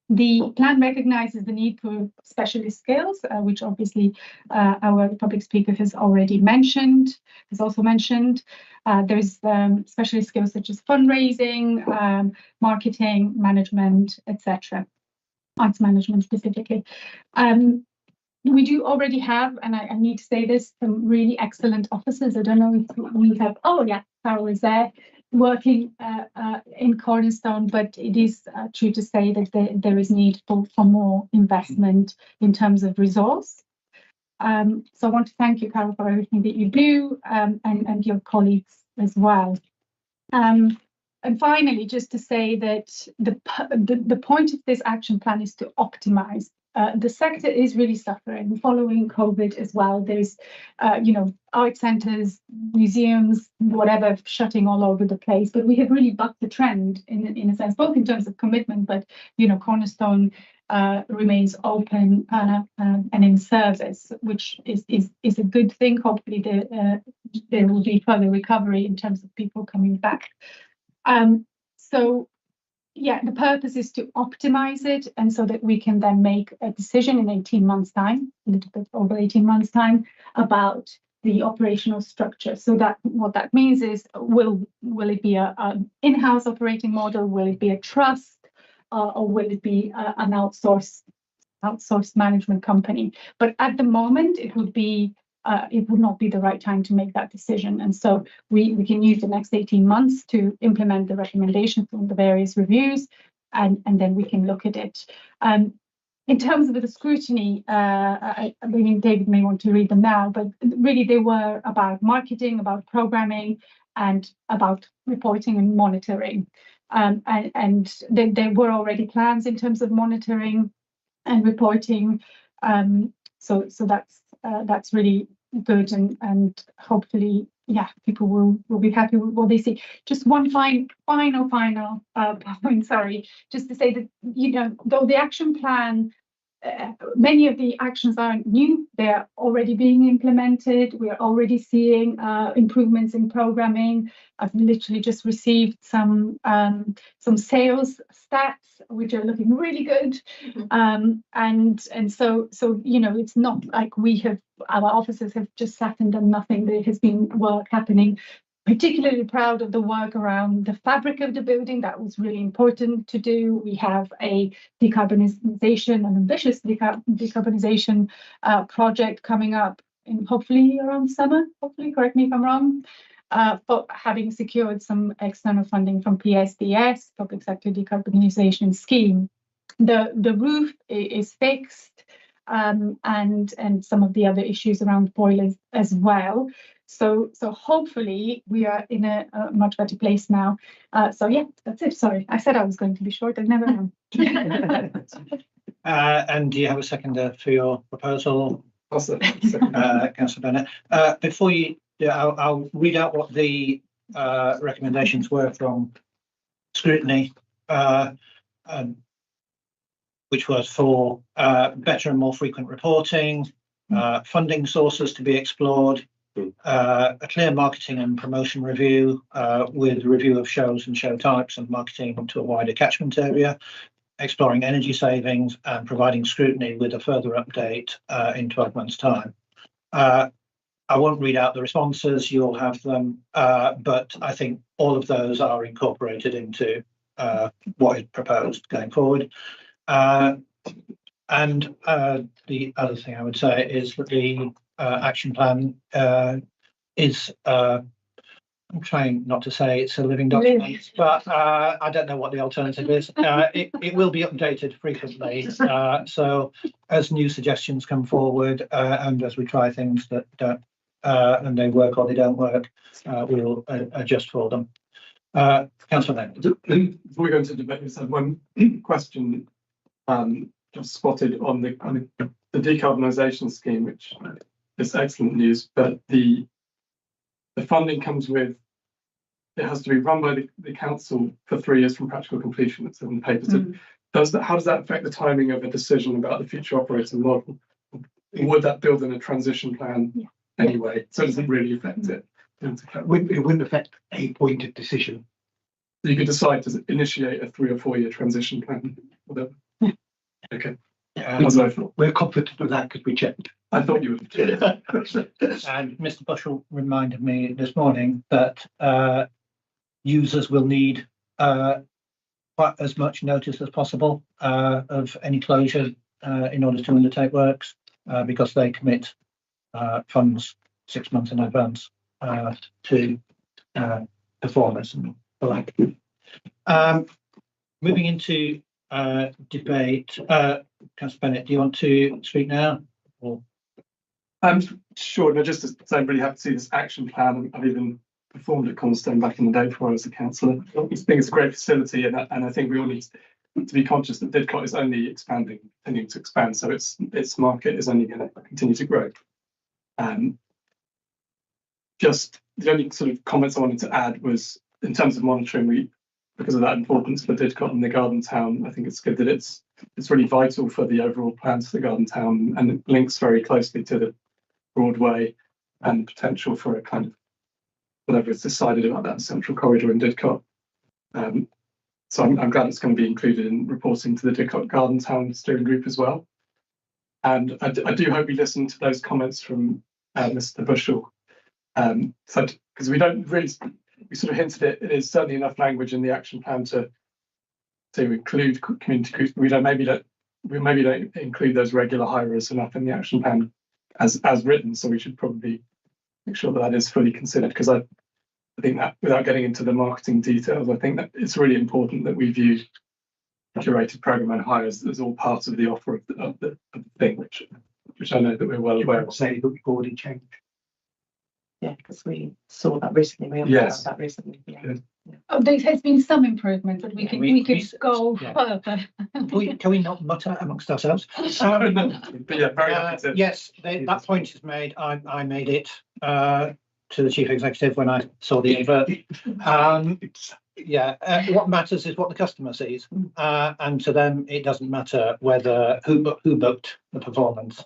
The plan recognises the need for specialist skills, which obviously our public speaker has already mentioned, There's specialist skills such as fundraising, marketing, management, etc. Arts management specifically. We do already have, and I need to say this, some really excellent officers. I don't know if we have, oh yeah, Carol is there, working in Cornerstone, but it is true to say that there is need for more investment in terms of resource. So I want to thank you, Carol, for everything that you do, and your colleagues as well. And finally, just to say that the point of this action plan is to optimise. The sector is really suffering following COVID as well. There's, art centres, museums, whatever, shutting all over the place. But we have really bucked the trend in a sense, both in terms of commitment, but, Cornerstone remains open and in service, which is a good thing. Hopefully there will be further recovery in terms of people coming back. So yeah, the purpose is to optimize it, and so that we can then make a decision in 18 months' time, a little bit over 18 months' time, about the operational structure. So that what that means is, will it be an in-house operating model? Will it be a trust, or will it be an outsourced management company? But at the moment, it would not be the right time to make that decision. And so we can use the next 18 months to implement the recommendations from the various reviews, and then we can look at it. In terms of the scrutiny, I mean, David may want to read them now, but really they were about marketing, about programming, and about reporting and monitoring. And there were already plans in terms of monitoring and reporting. So that's really good, and hopefully, yeah, people will be happy with what they see. Just one final point, sorry, just to say that, though the action plan, many of the actions aren't new, they're already being implemented. We are already seeing improvements in programming. I've literally just received some sales stats which are looking really good, and so it's not like our officers have just sat and done nothing. There has been work happening. Particularly proud of the work around the fabric of the building. That was really important to do. We have a decarbonisation, an ambitious decarbonisation project coming up in hopefully around summer. Hopefully, correct me if I'm wrong. But having secured some external funding from PSDS, Public Sector Decarbonisation Scheme, the roof is fixed, and some of the other issues around boilers as well. So hopefully we are in a much better place now. So yeah, that's it. Sorry, I said I was going to be short. I never am.
And do you have a seconder for your proposal, Councillor Bennett? Before you, I'll read out what the recommendations were from scrutiny, which was for better and more frequent reporting, funding sources to be explored, a clear marketing and promotion review with review of shows and show types and marketing to a wider catchment area, exploring energy savings, and providing scrutiny with a further update in 12 months' time. I won't read out the responses, you'll have them, but I think all of those are incorporated into what is proposed going forward. And the other thing I would say is that the action plan is, I'm trying not to say it's a living document, but I don't know what the alternative is. It will be updated frequently. So as new suggestions come forward and as we try things that don't, and they work or they don't work, we'll adjust for them. Councillor Lane.
Before we go into debate, I have one question just spotted on the decarbonisation scheme, which is excellent news, but the funding comes with, it has to be run by the council for 3 years from practical completion. It's in the paper. So how does that affect the timing of a decision about the future operating model? Would that build in a transition plan anyway? So it doesn't really affect it.
It wouldn't affect a point of decision.
So you could decide to initiate a 3 or 4 year transition plan. Whatever. Okay.
We're confident of that because we checked.
I thought you would.
And Mr. Bushell reminded me this morning that users will need quite as much notice as possible of any closure in order to undertake works because they commit funds 6 months in advance to performers and the like. Moving into debate, Councillor Bennett, do you want to speak now? Or?
Sure, no, just to say I'm really happy to see this action plan. I've even performed at Cornerstone back in the day before I was a councillor. I think it's a great facility, and I think we all need to be conscious that Didcot is only expanding, continuing to expand, so its market is only going to continue to grow. Just the only sort of comments I wanted to add was in terms of monitoring, because of that importance for Didcot and the Garden Town, I think it's good that it's really vital for the overall plans for the Garden Town, and it links very closely to the Broadway and the potential for a kind of whatever is decided about that central corridor in Didcot. So I'm glad it's going to be included in reporting to the Didcot Garden Town steering group as well. And I do hope we listen to those comments from Mr. Bushell. Because we don't really, we sort of hinted it is certainly enough language in the action plan to include community groups. We maybe don't include those regular hirers enough in the action plan as written. So we should probably make sure that is fully considered, because I think that without getting into the marketing details, I think that it's really important that we view curated programme and hires as all part of the offer of the thing, which I know that we're well aware of.
Say that we've already changed.
Yeah, because we saw that recently. We
Yes.
that recently. Yeah.
Oh, there has been some improvement, but we could go further.
Can we not mutter amongst ourselves?
But yeah, very happy to.
Yes, that point is made. I made it to the chief executive when I saw the advert. What matters is what the customer sees, and to them it doesn't matter whether who booked the performance.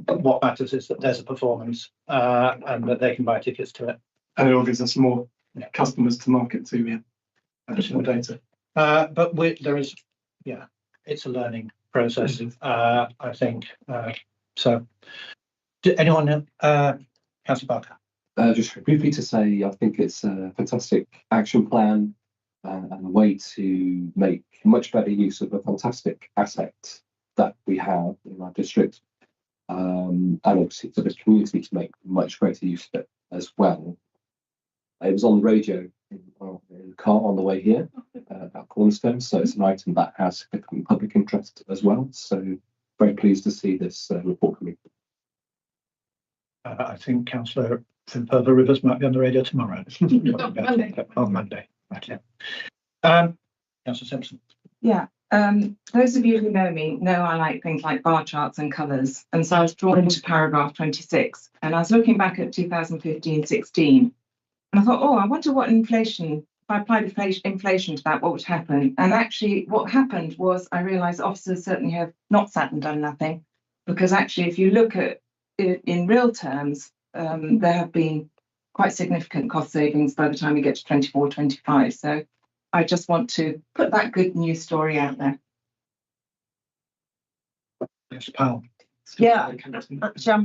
What matters is that there's a performance and that they can buy tickets to it.
And it all gives us more customers to market to, additional data.
But there is, it's a learning process, I think. So, anyone, Councillor Barker?
Just briefly to say, I think it's a fantastic action plan and a way to make much better use of a fantastic asset that we have in our district. And obviously for the community to make much greater use of it as well. It was on the radio in the car on the way here at Cornerstone, so it's an item that has significant public interest as well. So very pleased to see this report coming.
I think Councillor from Purple Rivers might be on the radio tomorrow. On Monday. Right, yeah. Councillor Simpson.
Yeah. Those of you who know me know I like things like bar charts and colours, and so I was drawn to paragraph 26, and I was looking back at 2015-16, and I thought, I wonder what inflation, if I applied inflation to that, what would happen? And actually what happened was I realised officers certainly have not sat and done nothing, because actually if you look at it in real terms, there have been quite significant cost savings by the time we get to 24-25. So I just want to put that good news story out there.
Yes, Powell.
Yeah, actually,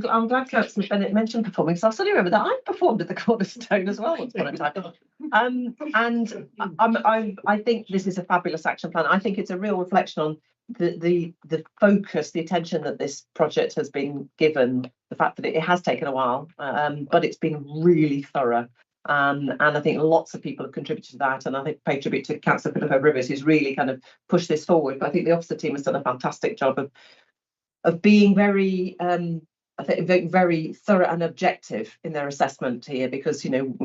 I'm glad Councillor Bennett mentioned performing, because I suddenly remember that I performed at the Cornerstone as well once upon a time. And I think this is a fabulous action plan. I think it's a real reflection on the focus, the attention that this project has been given, the fact that it has taken a while, but it's been really thorough. And I think lots of people have contributed to that, and I think pay tribute to Councillor Philippa Rivers, who's really kind of pushed this forward. But I think the officer team has done a fantastic job of being very, I think, very thorough and objective in their assessment here, because, you know,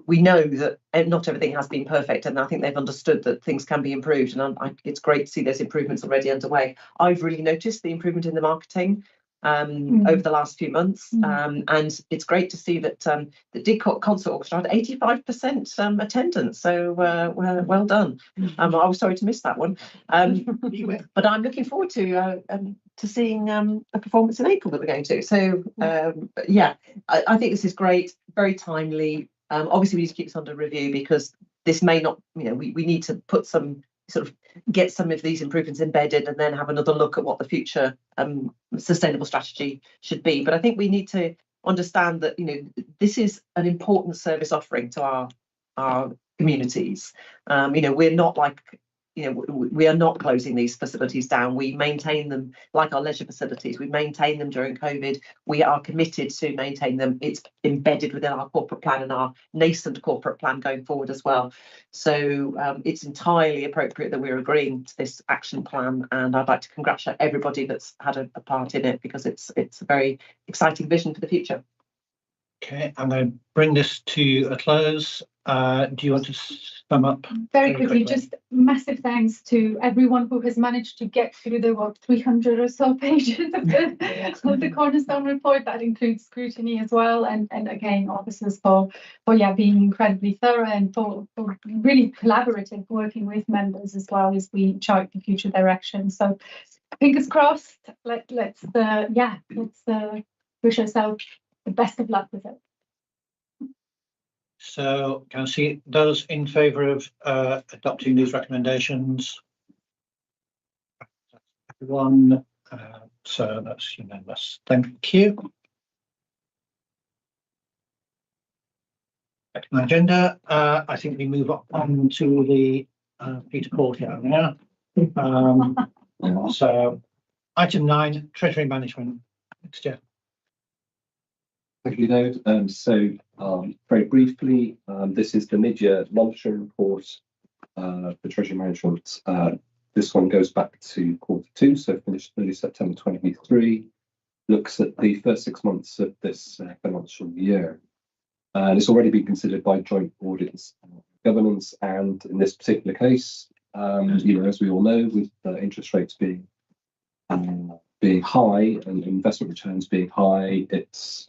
we know that not everything has been perfect, and I think they've understood that things can be improved, and it's great to see those improvements already underway. I've really noticed the improvement in the marketing over the last few months, and it's great to see that the Didcot Concert Orchestra had 85% attendance, so well done. I was sorry to miss that one, but I'm looking forward to seeing a performance in April that we're going to. So yeah, I think this is great, very timely. Obviously we need to keep this under review, because this may not, you know, we need to put some sort of get some of these improvements embedded, and then have another look at what the future sustainable strategy should be. But I think we need to understand that, you know, this is an important service offering to our communities. You know, we're not like, you know, we are not closing these facilities down. We maintain them like our leisure facilities. We maintain them during COVID. We are committed to maintain them. It's embedded within our corporate plan and our nascent corporate plan going forward as well. So it's entirely appropriate that we're agreeing to this action plan, and I'd like to congratulate everybody that's had a part in it, because it's a very exciting vision for the future.
Okay, I'm going to bring this to a close. Do you want to sum up?
Very quickly, just massive thanks to everyone who has managed to get through the 300 or so pages of the Cornerstone report. That includes scrutiny as well, and again, officers for being incredibly thorough, and for really collaborative, working with members as well as we chart the future direction. So fingers crossed. Let's wish ourselves the best of luck with it.
So can I see those in favour of adopting these recommendations? Everyone, so that's unanimous. Thank you. Back to my agenda. I think we move on to the Peter Paul here now. So item 9, Treasury Management. Next year.
Thank you, David. Very briefly, this is the mid-year monitoring report for Treasury Management. This one goes back to Q2, so finished early September 2023. Looks at the first 6 months of this financial year. And it's already been considered by joint audits and governance, and in this particular case, you know, as we all know, with interest rates being high and investment returns being high, it's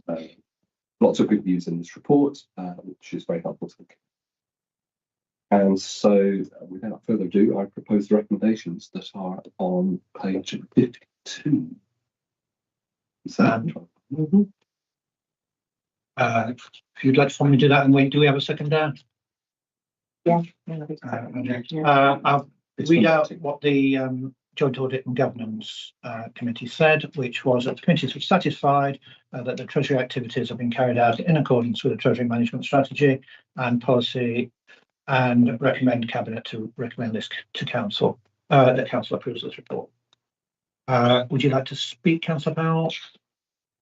lots of good news in this report, which is very helpful to look at. And so, without further ado, I propose the recommendations that are on page 52.
If you'd like someone to do that, and wait, do we have a second down?
Yeah.
I'll read out what the Joint Audit and Governance Committee said, which was that the committees were satisfied that the Treasury activities have been carried out in accordance with the Treasury Management Strategy and Policy, and recommend Cabinet to recommend this to Council. That Council approves this report. Would you like to speak, Councillor Powell?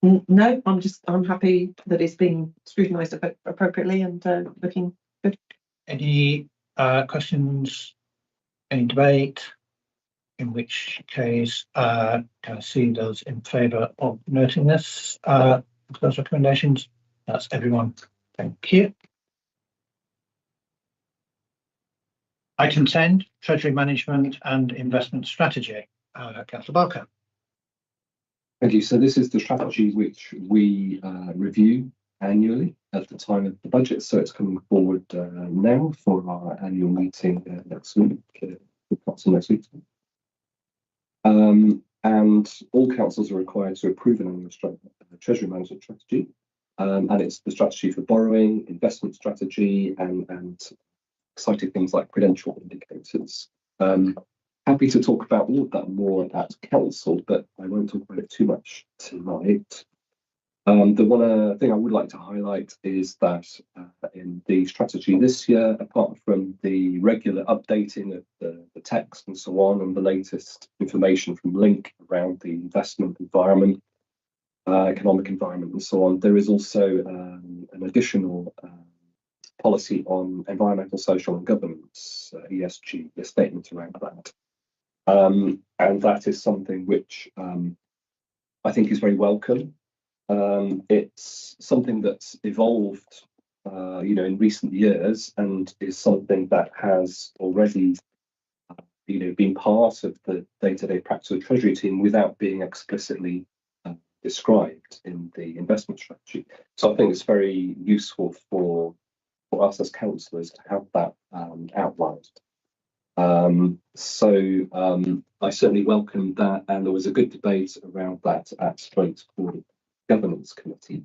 No, I'm happy that it's being scrutinised appropriately and looking good.
Any questions? Any debate? In which case, can I see those in favour of noting this? Those recommendations? That's everyone. Thank you. Item 10, Treasury Management and Investment Strategy. Councillor Barker.
Thank you. So this is the strategy which we review annually at the time of the budget. So it's coming forward now for our annual meeting next week. Next week. And all councils are required to approve an annual Treasury Management Strategy. And it's the strategy for borrowing, investment strategy, and exciting things like prudential indicators. Happy to talk about all of that more at council, but I won't talk about it too much tonight. The one thing I would like to highlight is that in the strategy this year, apart from the regular updating of the text and so on, and the latest information from Link around the investment environment, economic environment and so on, there is also an additional policy on environmental, social and governance, ESG, a statement around that. And that is something which I think is very welcome. It's something that's evolved, in recent years, and is something that has already, been part of the day-to-day practice of the Treasury team without being explicitly described in the investment strategy. So I think it's very useful for us as councillors to have that outlined. I certainly welcome that, and there was a good debate around that at Straightforward Governance Committee.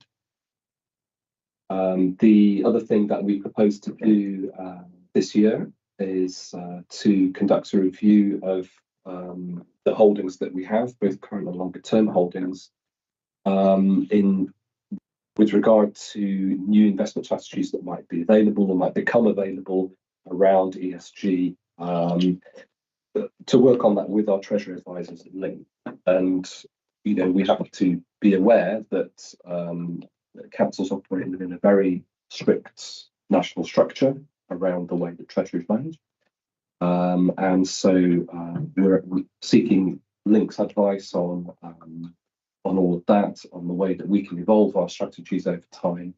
The other thing that we propose to do this year is to conduct a review of the holdings that we have, both current and longer term holdings, with regard to new investment strategies that might be available or might become available around ESG, to work on that with our Treasury advisors at Link. And we have to be aware that councils operate within a very strict national structure around the way the Treasury is managed. And so we're seeking Link's advice on all of that, on the way that we can evolve our strategies over time.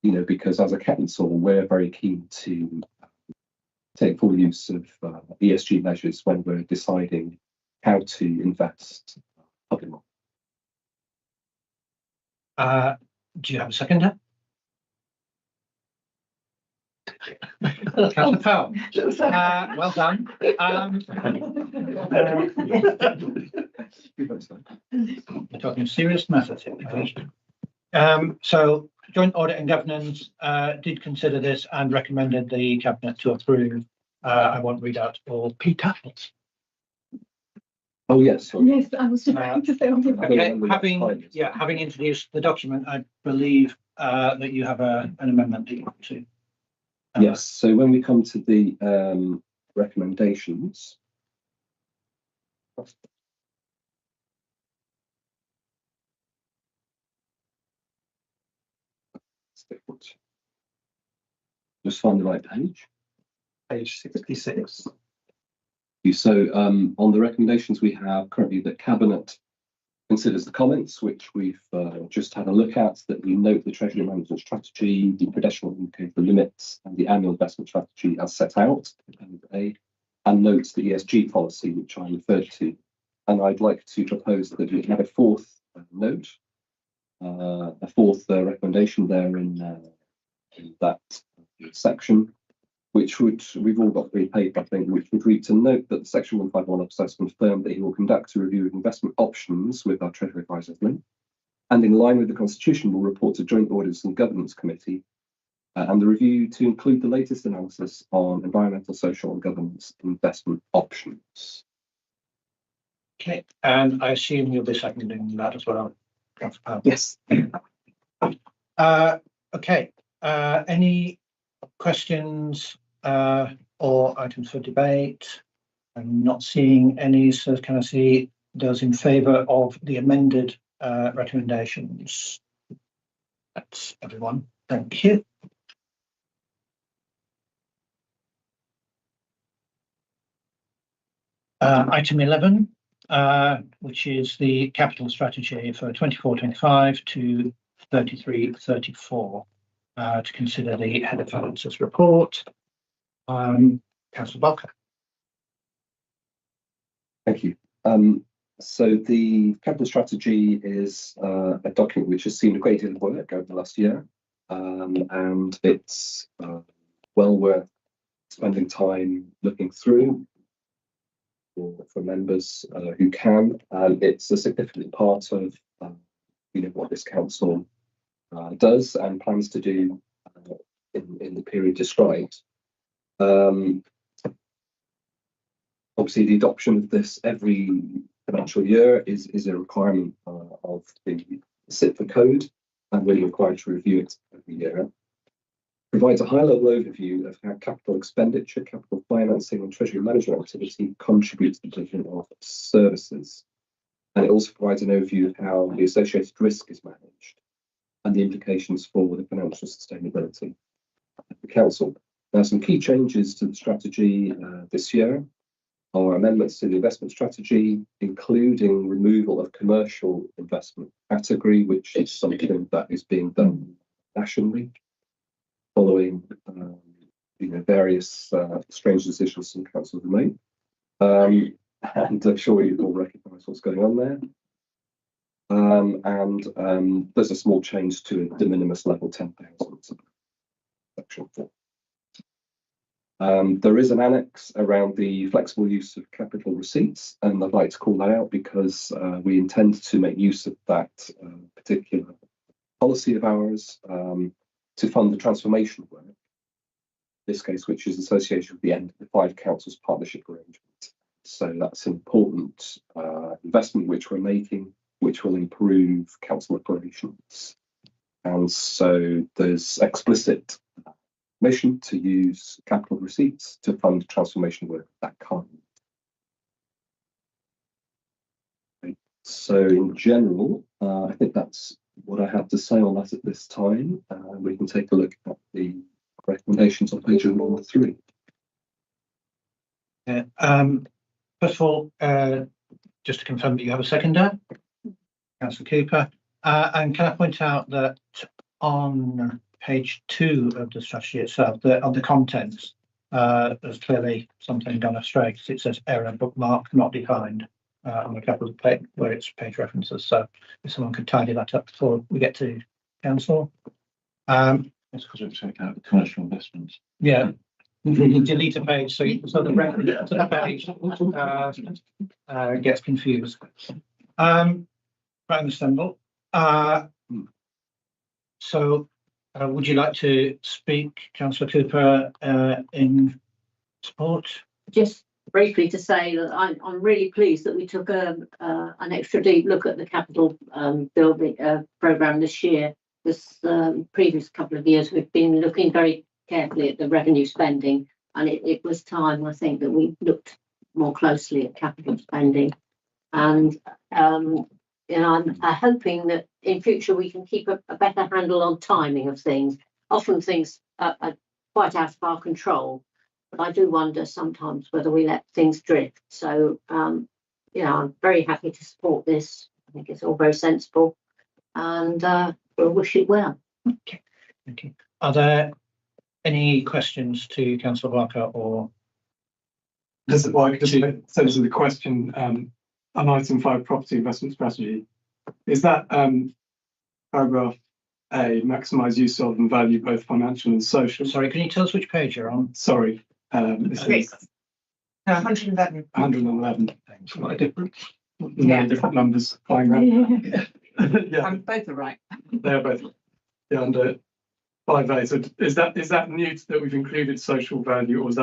Because as a council, we're very keen to take full use of ESG measures when we're deciding how to invest public money.
Do you have a seconder? Councillor Powell. Well done. We're talking serious matters here. So Joint Audit and Governance did consider this and recommended the Cabinet to approve. I won't read out all Peter.
Oh yes.
Yes, I was trying to say.
Okay, having introduced the document, I believe that you have an amendment that you want to.
Yes. So when we come to the recommendations, just find the right page.
Page 66.
So on the recommendations we have currently, the Cabinet considers the comments, which we've just had a look at, that we note the Treasury Management Strategy, the prudential indicator limits, and the annual investment strategy as set out, and notes the ESG policy, which I referred to. And I'd like to propose that we have a fourth note, a fourth recommendation there in that section, which we've all got 3 paper, I think, which would read to note that the Section 151 officer has confirmed that he will conduct a review of investment options with our Treasury advisors, and in line with the Constitution will report to Joint Audits and Governance Committee, and the review to include the latest analysis on environmental, social and governance investment options.
Okay, and I assume you'll be seconding that as well, Councillor Powell.
Yes.
Okay, any questions or items for debate? I'm not seeing any, so can I see those in favour of the amended recommendations? That's everyone. Thank you. Item 11, which is the capital strategy for 24-25 to 33-34. To consider the Head of Finances report. Councillor Barker.
Thank you. So the capital strategy is a document which has seen a great deal of work over the last year, and it's well worth spending time looking through for members who can. It's a significant part of what this council does and plans to do in the period described. Obviously, the adoption of this every financial year is a requirement of the SIP for code, and we're required to review it every year. Provides a high-level overview of how capital expenditure, capital financing, and treasury management activity contribute to the delivery of services. And it also provides an overview of how the associated risk is managed and the implications for the financial sustainability of the council. Now, some key changes to the strategy this year are amendments to the investment strategy, including removal of commercial investment category, which is something that is being done nationally, following various strange decisions some councils have made. And I'm sure you all recognise what's going on there. And there's a small change to a de minimis level 10,000, section 4. There is an annex around the flexible use of capital receipts, and I'd like to call that out because we intend to make use of that particular policy of ours to fund the transformation work, in this case, which is associated with the end of the 5 councils partnership arrangement. So that's an important investment which we're making, which will improve council operations. And so there's explicit permission to use capital receipts to fund transformation work of that kind. So in general, I think that's what I have to say on that at this time. We can take a look at the recommendations on page 3.
Yeah, first of all, just to confirm that you have a seconder, Councillor Cooper, and can I point out that on page 2 of the strategy itself, on the contents, there's clearly something gone astray because it says error bookmark not defined on the capital page where it's page references. So if someone could tidy that up before we get to council. It's because we've taken out the commercial investments. Yeah. You delete a page so the reference to the page gets confused. Quite understandable. So would you like to speak, Councillor Cooper, in support?
Just briefly to say that I'm really pleased that we took an extra deep look at the capital building programme this year. This previous couple of years we've been looking very carefully at the revenue spending, and it was time, I think, that we looked more closely at capital spending. And I'm hoping that in future we can keep a better handle on timing of things. Often things are quite out of our control, but I do wonder sometimes whether we let things drift. So, I'm very happy to support this. I think it's all very sensible, and we'll wish it well.
Okay, thank you. Are there any questions to Councillor Barker or?
Just to the question on item 5, property investment strategy, is that paragraph A, maximise use of and value both financial and social?
Sorry, can you tell us which page you're on?
Sorry, this is
111.
111.
Thanks. Quite different.
Yeah, different numbers flying around. Yeah,
Both are right.
they're both under 5A. So is that new that we've included social value, or was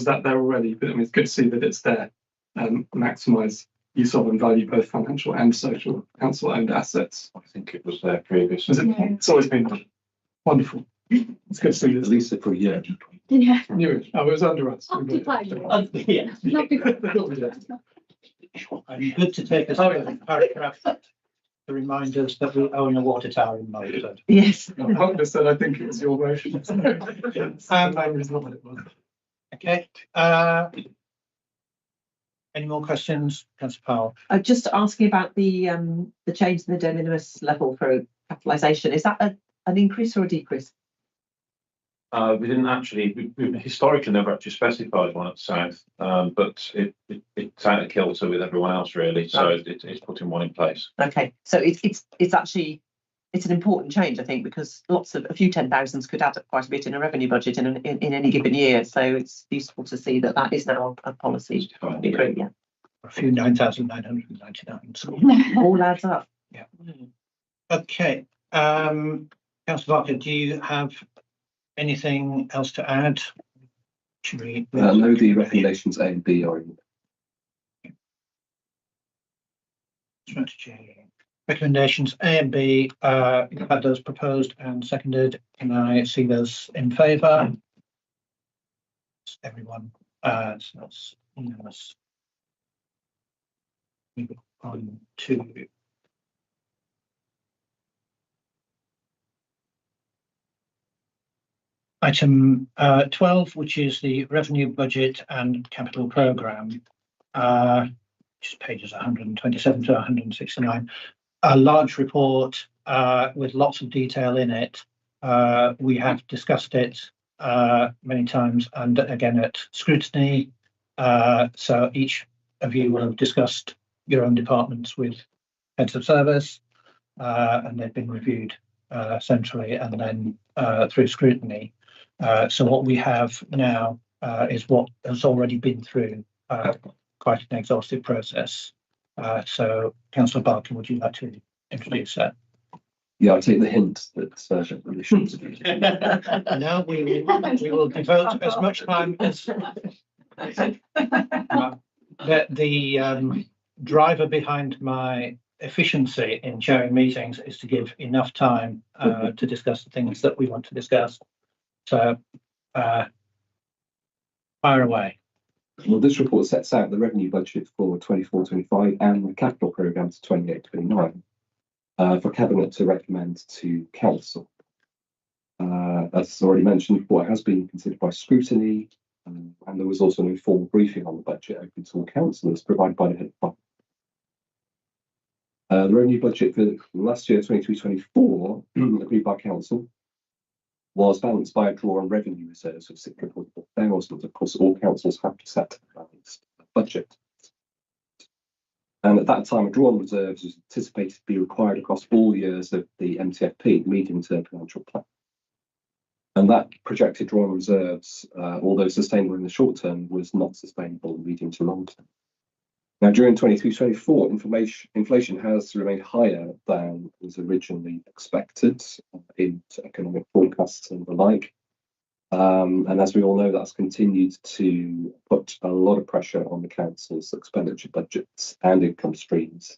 that there already? But I mean, it's good to see that it's there. Maximise use of and value both financial and social council-owned assets.
I think it was there previously.
It's always been wonderful. It's good to see
At least for a year.
Yeah.
Knew it. Oh, it was under us.
Yeah.
Not because
And good to take us through the paragraph to remind us that we own a water tower in Moulton.
Yes.
I said I think it was your motion. Memory's not what it was.
Okay. Any more questions, Councillor Powell?
Just asking about the change in the de minimis level for capitalisation. Is that an increase or a decrease?
We didn't actually, we historically never actually specified one at South, but it's out of kilter with everyone else really, so it's putting one in place.
Okay, so it's actually an important change, I think, because a few 10,000s could add up quite a bit in a revenue budget in any given year. So it's useful to see that is now a policy. Yeah.
A few 9,999.
All adds up.
Yeah. Okay. Councillor Barker, do you have anything else to add? Should we?
No, the recommendations A and B are in
strategy. Recommendations A and B, you've had those proposed and seconded. Can I see those in favour? Everyone, so that's unanimous. Move on to item 12, which is the revenue budget and capital programme, just pages 127 to 169. A large report with lots of detail in it. We have discussed it many times, and again at scrutiny. So each of you will have discussed your own departments with heads of service, and they've been reviewed centrally and then through scrutiny. So what we have now is what has already been through quite an exhaustive process. So, Councillor Barker, would you like to introduce that?
Yeah, I'll take the hint that
Now we will devote as much time as the driver behind my efficiency in chairing meetings is to give enough time to discuss the things that we want to discuss. So, fire away.
Well, this report sets out the revenue budget for 24-25 and the capital programme to 28-29 for Cabinet to recommend to Council. As already mentioned before, it has been considered by scrutiny, and there was also an informal briefing on the budget open to all councillors provided by the head of the revenue budget for last year, 23-24, agreed by Council, was balanced by a draw on revenue reserves of 644,000. Of course, all councils have to set a balanced budget. And at that time, a draw on reserves was anticipated to be required across all years of the MTFP, medium-term financial plan. And that projected draw on reserves, although sustainable in the short term, was not sustainable in the medium to long term. Now, during 23-24, inflation has remained higher than was originally expected in economic forecasts and the like. And as we all know, that's continued to put a lot of pressure on the council's expenditure budgets and income streams,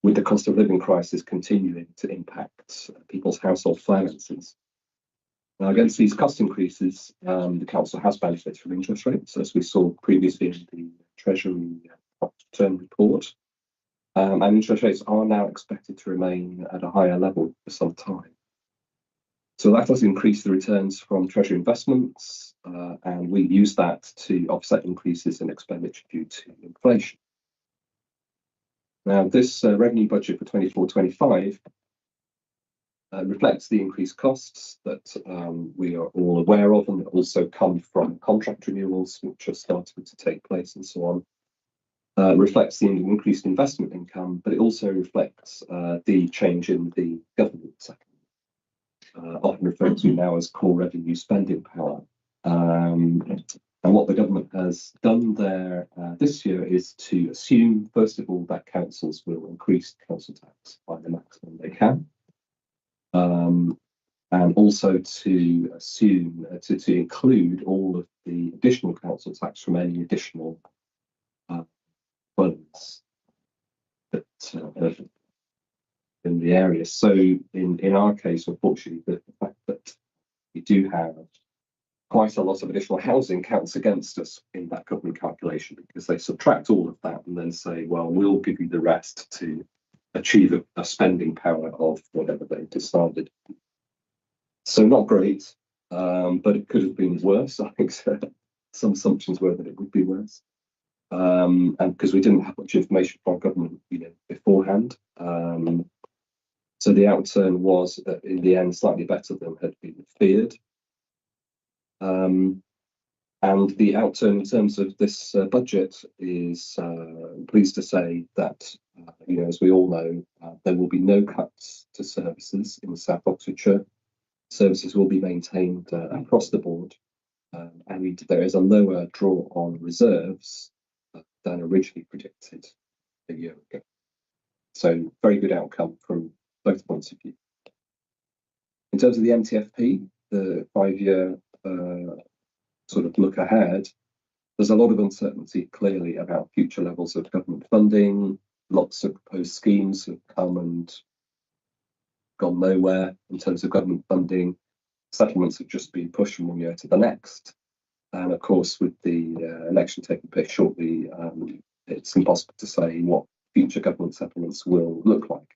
with the cost of living crisis continuing to impact people's household finances. Now, against these cost increases, the council has benefited from interest rates, as we saw previously in the Treasury term report, and interest rates are now expected to remain at a higher level for some time. So that does increase the returns from Treasury investments, and we use that to offset increases in expenditure due to inflation. Now, this revenue budget for 24-25 reflects the increased costs that we are all aware of, and that also come from contract renewals, which are starting to take place and so on. Reflects the increased investment income, but it also reflects the change in the government sector, often referred to now as core revenue spending power. And what the government has done there this year is to assume, first of all, that councils will increase council tax by the maximum they can, and also to assume to include all of the additional council tax from any additional funds that in the area. So in our case, unfortunately, the fact that we do have quite a lot of additional housing counts against us in that government calculation, because they subtract all of that and then say, well, we'll give you the rest to achieve a spending power of whatever they decided. So not great, but it could have been worse. I think so. Some assumptions were that it would be worse. And because we didn't have much information from government, beforehand. So the outturn was, in the end, slightly better than had been feared. And the outturn in terms of this budget is, pleased to say that, as we all know, there will be no cuts to services in South Oxfordshire. Services will be maintained across the board, and there is a lower draw on reserves than originally predicted a year ago. So very good outcome from both points of view. In terms of the MTFP, the 5-year sort of look ahead, there's a lot of uncertainty clearly about future levels of government funding, lots of proposed schemes have come and gone nowhere in terms of government funding. Settlements have just been pushed from one year to the next. And of course, with the election taking place shortly, it's impossible to say what future government settlements will look like.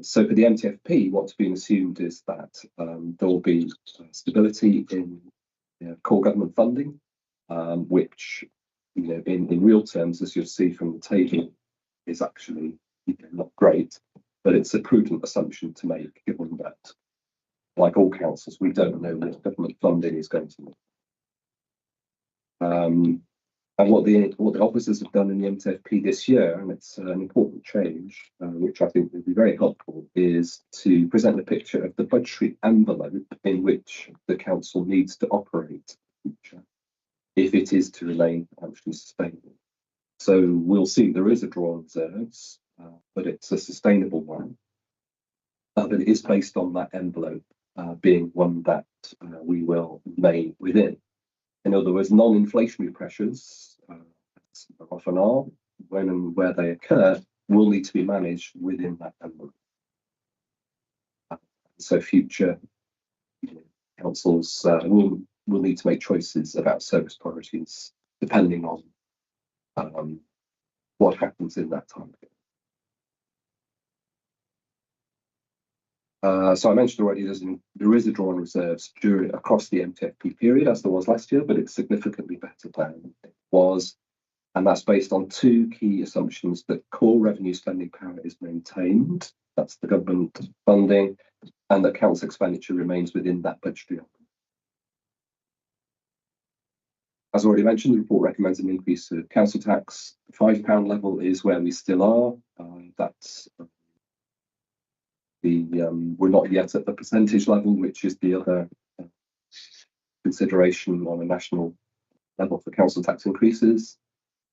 So for the MTFP, what's been assumed is that there will be stability in core government funding, which, in real terms, as you'll see from the table, is actually not great, but it's a prudent assumption to make, given that, like all councils, we don't know what government funding is going to be. And what the officers have done in the MTFP this year, and it's an important change, which I think will be very helpful, is to present a picture of the budgetary envelope in which the council needs to operate in the future, if it is to remain financially sustainable. So we'll see there is a draw on reserves, but it's a sustainable one. But it is based on that envelope being one that we will remain within. In other words, non-inflationary pressures, often are, when and where they occur, will need to be managed within that envelope. So future councils will need to make choices about service priorities depending on what happens in that time. So I mentioned already there is a draw on reserves across the MTFP period, as there was last year, but it's significantly better than it was. And that's based on two key assumptions: that core revenue spending power is maintained, that's the government funding, and that council expenditure remains within that budgetary envelope. As already mentioned, the report recommends an increase of council tax. The £5 level is where we still are. That's we're not yet at the percentage level, which is the other consideration on a national level for council tax increases,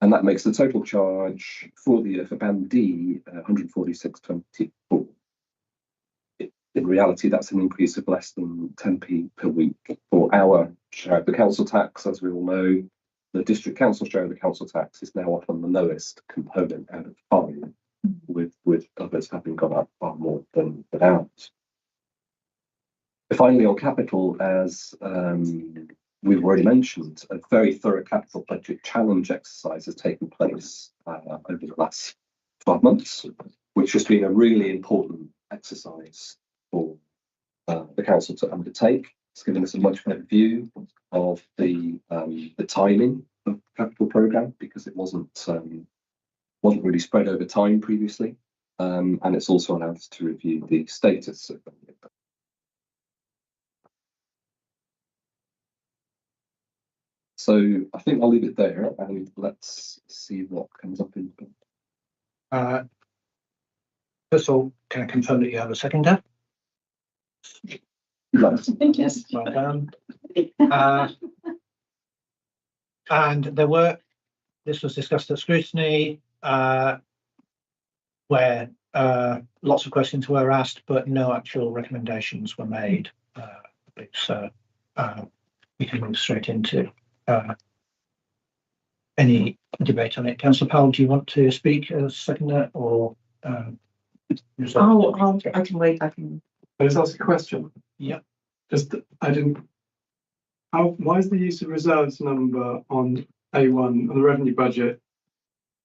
and that makes the total charge for the year for Band D 146.24. In reality, that's an increase of less than 10p per week. For our share of the council tax, as we all know, the district council share of the council tax is now often the lowest component out of 5. With others having gone up far more than ours. Finally, on capital, as we've already mentioned, a very thorough capital budget challenge exercise has taken place over the last 12 months, which has been a really important exercise for the council to undertake. It's given us a much better view of the timing of the capital programme, because it wasn't really spread over time previously, and it's also allowed us to review the status of them. So I think I'll leave it there, and let's see what comes up in.
First of all, can I confirm that you have a seconder?
Yes.
Well done. And this was discussed at scrutiny, where lots of questions were asked, but no actual recommendations were made. So we can move straight into any debate on it. Councillor Powell, do you want to speak as seconder, or?
I can wait.
Can I just ask a question?
Yeah.
Why is the use of reserves number on A1 on the revenue budget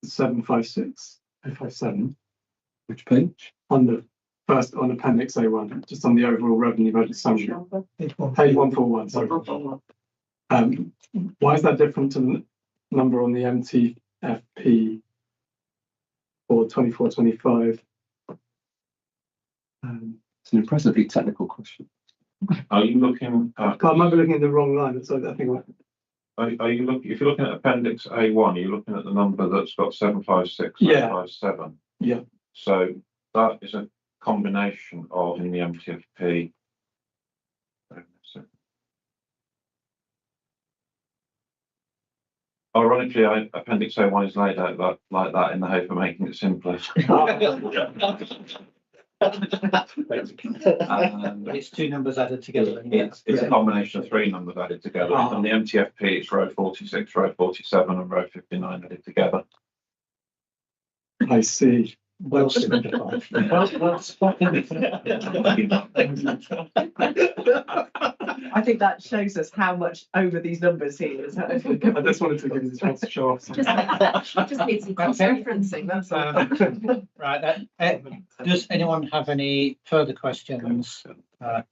756.057?
Which page?
On the first, on appendix A1, just on the overall revenue budget summary. Page 141, sorry. Why is that different to the number on the MTFP for 24-25?
It's an impressively technical question.
Are you looking at?
I might be looking at the wrong line. So I think.
Are you looking? If you're looking at Appendix A1, are you looking at the number that's got 756, 757?
Yeah.
So that is a combination of in the MTFP. Ironically, Appendix A1 is laid out like that in the hope of making it simpler.
It's two numbers added together.
It's a combination of three numbers added together. On the MTFP, it's row 46, row 47, and row 59 added together.
I see.
Well simplified.
I think that shows us how much over these numbers he is.
I just wanted to give you the chance to show off.
Just needs some cross-referencing, that's all.
Right, does anyone have any further questions? As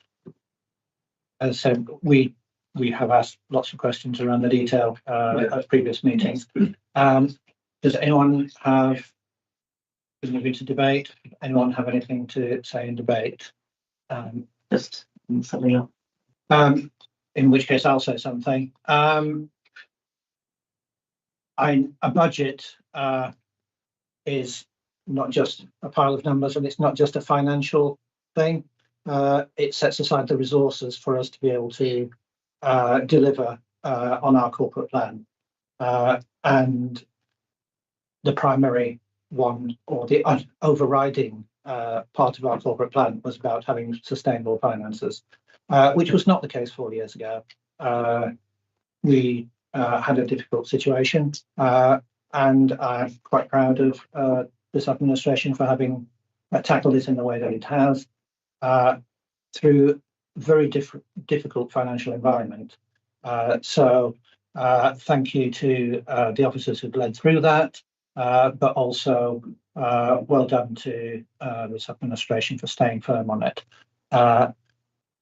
I said, we have asked lots of questions around the detail at previous meetings. Does anyone have anything to debate? Anyone have anything to say in debate?
Just something else.
In which case I'll say something. A budget is not just a pile of numbers, and it's not just a financial thing. It sets aside the resources for us to be able to deliver on our corporate plan. And the primary one, or the overriding part of our corporate plan, was about having sustainable finances, which was not the case 4 years ago. We had a difficult situation, and I'm quite proud of this administration for having tackled it in the way that it has, through very difficult financial environment. So thank you to the officers who've led through that, but also well done to this administration for staying firm on it.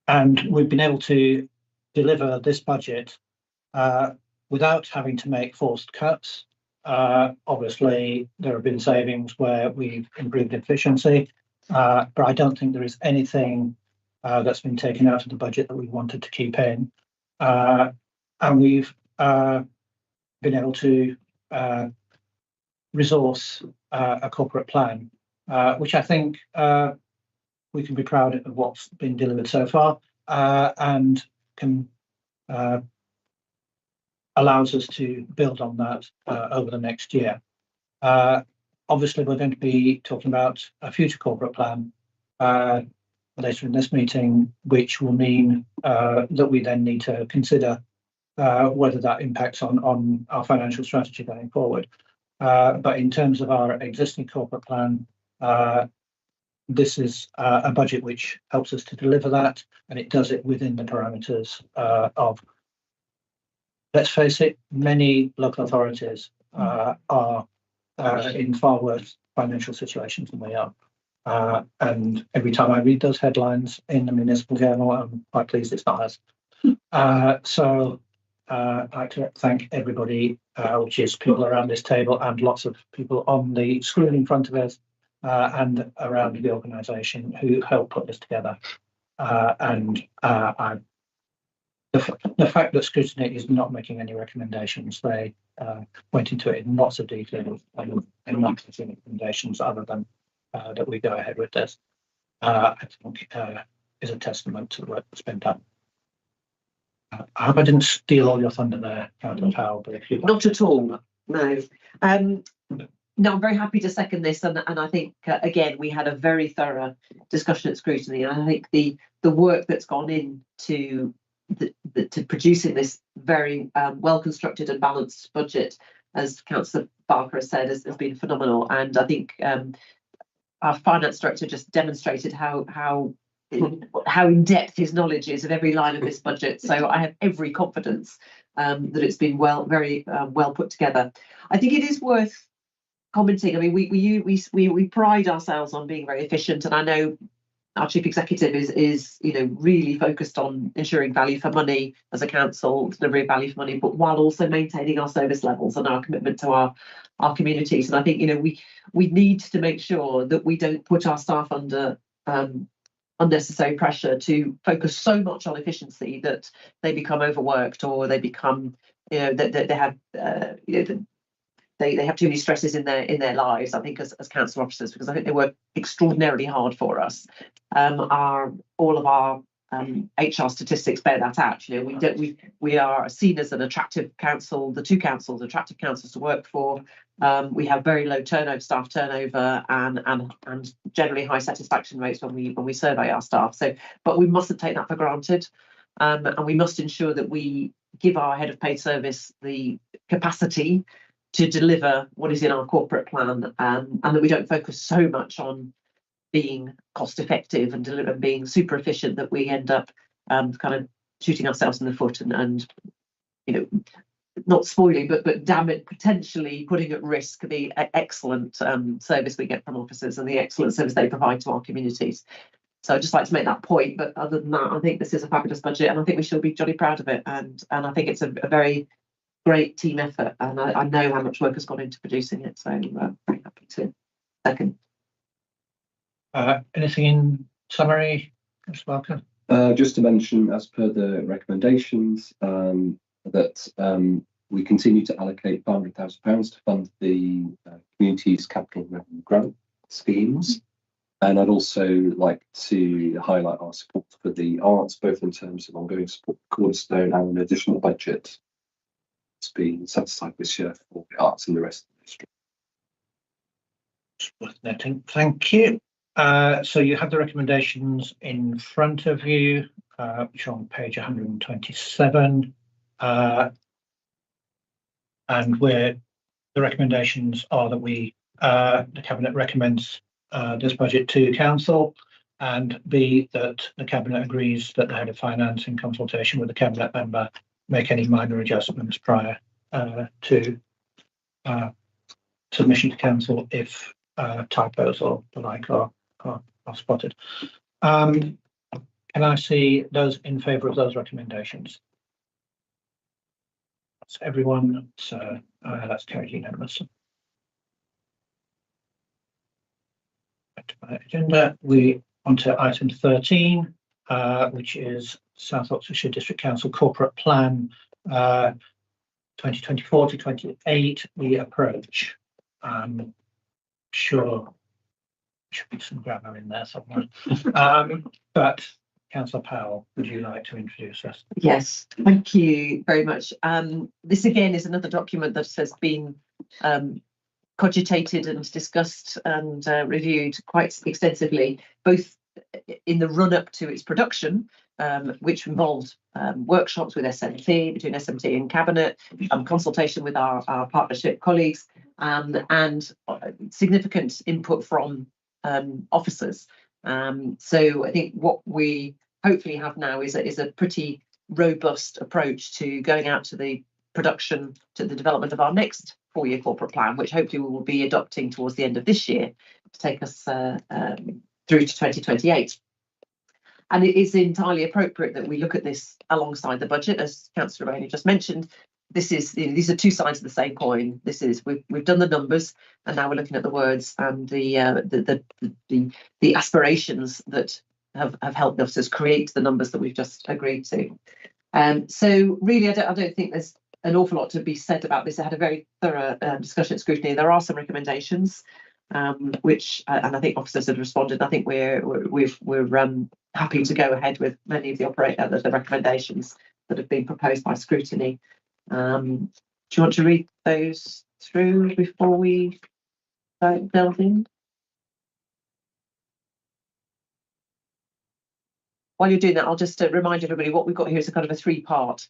And we've been able to deliver this budget without having to make forced cuts. Obviously, there have been savings where we've improved efficiency, but I don't think there is anything that's been taken out of the budget that we wanted to keep in. And we've been able to resource a corporate plan, which I think we can be proud of what's been delivered so far, and can allows us to build on that over the next year. Obviously, we're going to be talking about a future corporate plan later in this meeting, which will mean that we then need to consider whether that impacts on our financial strategy going forward. But in terms of our existing corporate plan, this is a budget which helps us to deliver that, and it does it within the parameters of, let's face it, many local authorities are in far worse financial situations than we are. And every time I read those headlines in the municipal journal, I'm quite pleased it's not us. So I'd like to thank everybody, which is people around this table and lots of people on the screen in front of us and around the organisation who helped put this together. The fact that scrutiny is not making any recommendations, they went into it in lots of detail and not making recommendations other than that we go ahead with this. I think is a testament to the work that's been done. I hope I didn't steal all your thunder there, Councillor Powell, but if you like.
Not at all, no. No, I'm very happy to second this, and I think again we had a very thorough discussion at scrutiny, and I think the work that's gone into to producing this very well constructed and balanced budget, as Councillor Barker has said, has been phenomenal. And I think our finance director just demonstrated how in depth his knowledge is of every line of this budget. So I have every confidence that it's been very well put together. I think it is worth commenting. I mean, we pride ourselves on being very efficient, and I know our chief executive is really focused on ensuring value for money as a council, delivery of value for money, but while also maintaining our service levels and our commitment to our communities. And I think we need to make sure that we don't put our staff under unnecessary pressure to focus so much on efficiency that they become overworked, or they become that they have they have too many stresses in their lives, I think, as council officers, because I think they work extraordinarily hard for us. All of our HR statistics bear that out. We are seen as an attractive council, the two councils, attractive councils to work for. We have very low staff turnover, and generally high satisfaction rates when we survey our staff. So, but we mustn't take that for granted, and we must ensure that we give our head of paid service the capacity to deliver what is in our corporate plan, and that we don't focus so much on being cost effective and being super efficient that we end up kind of shooting ourselves in the foot and not spoiling, but damn it, potentially putting at risk the excellent service we get from officers and the excellent service they provide to our communities. So I'd just like to make that point. But other than that, I think this is a fabulous budget, and I think we should be jolly proud of it. And I think it's a very great team effort, and I know how much work has gone into producing it. So I'm very happy to second.
Anything in summary, Mr. Barker?
Just to mention, as per the recommendations, that we continue to allocate £500,000 to fund the community's capital revenue grant schemes. And I'd also like to highlight our support for the arts, both in terms of ongoing support for Cornerstone and an additional budget that's been set aside this year for the arts in the rest of the district.
Worth noting. Thank you. So you have the recommendations in front of you, which are on page 127. And where the recommendations are that the Cabinet recommends this budget to Council, and B, that the Cabinet agrees that the Head of Finance, in consultation with the Cabinet member, make any minor adjustments prior to submission to Council if typos or the like are spotted. Can I see those in favour of those recommendations? That's everyone, so that's carried unanimously. Back to my agenda, we on to item 13, which is South Oxfordshire District Council Corporate Plan 2024 to 28, the approach. Sure, there should be some grammar in there somewhere. But Councillor Powell, would you like to introduce us?
Yes, thank you very much. This again is another document that has been cogitated and discussed and reviewed quite extensively, both in the run-up to its production, which involved workshops with SMT, between SMT and Cabinet, consultation with our partnership colleagues, and significant input from officers. So I think what we hopefully have now is a pretty robust approach to going out to the production, to the development of our next 4-year corporate plan, which hopefully we will be adopting towards the end of this year to take us through to 2028. And it is entirely appropriate that we look at this alongside the budget, as Councillor Rainey just mentioned. These are two sides of the same coin. We've done the numbers, and now we're looking at the words and the aspirations that have helped us create the numbers that we've just agreed to. So really, I don't think there's an awful lot to be said about this. I had a very thorough discussion at scrutiny. There are some recommendations, which and I think officers have responded. I think we're happy to go ahead with many of the recommendations that have been proposed by scrutiny. Do you want to read those through before we delve in? While you're doing that, I'll just remind everybody what we've got here is a kind of a 3-part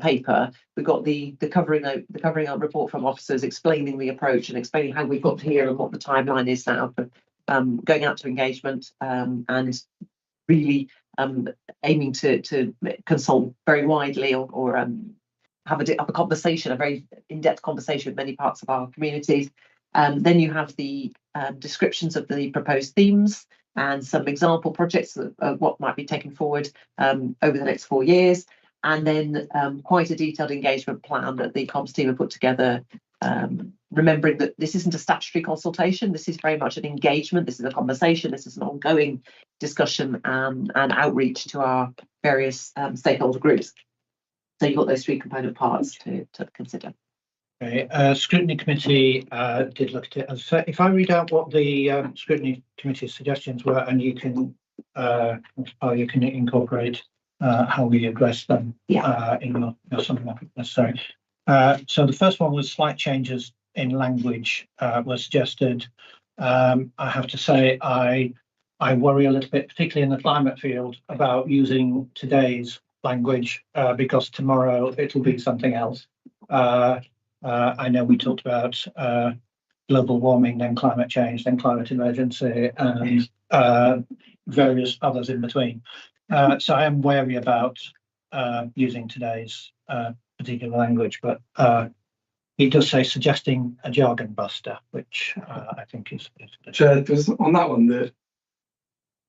paper. We've got the covering out report from officers explaining the approach and explaining how we got here and what the timeline is now for going out to engagement and really aiming to consult very widely or have a conversation, a very in-depth conversation with many parts of our communities. Then you have the descriptions of the proposed themes and some example projects of what might be taken forward over the next 4 years. And then quite a detailed engagement plan that the comms team have put together, remembering that this isn't a statutory consultation. This is very much an engagement. This is a conversation. This is an ongoing discussion and outreach to our various stakeholder groups. So you've got those 3 component parts to consider.
Okay, scrutiny committee did look at it. As if I read out what the scrutiny committee's suggestions were, and you can incorporate how we address them in something that necessary. So the first one was slight changes in language were suggested. I have to say I worry a little bit, particularly in the climate field, about using today's language because tomorrow it'll be something else. I know we talked about global warming, then climate change, then climate emergency, and various others in between. So I am wary about using today's particular language, but he does say suggesting a jargon buster, which I think is good.
Chair, there's on that one,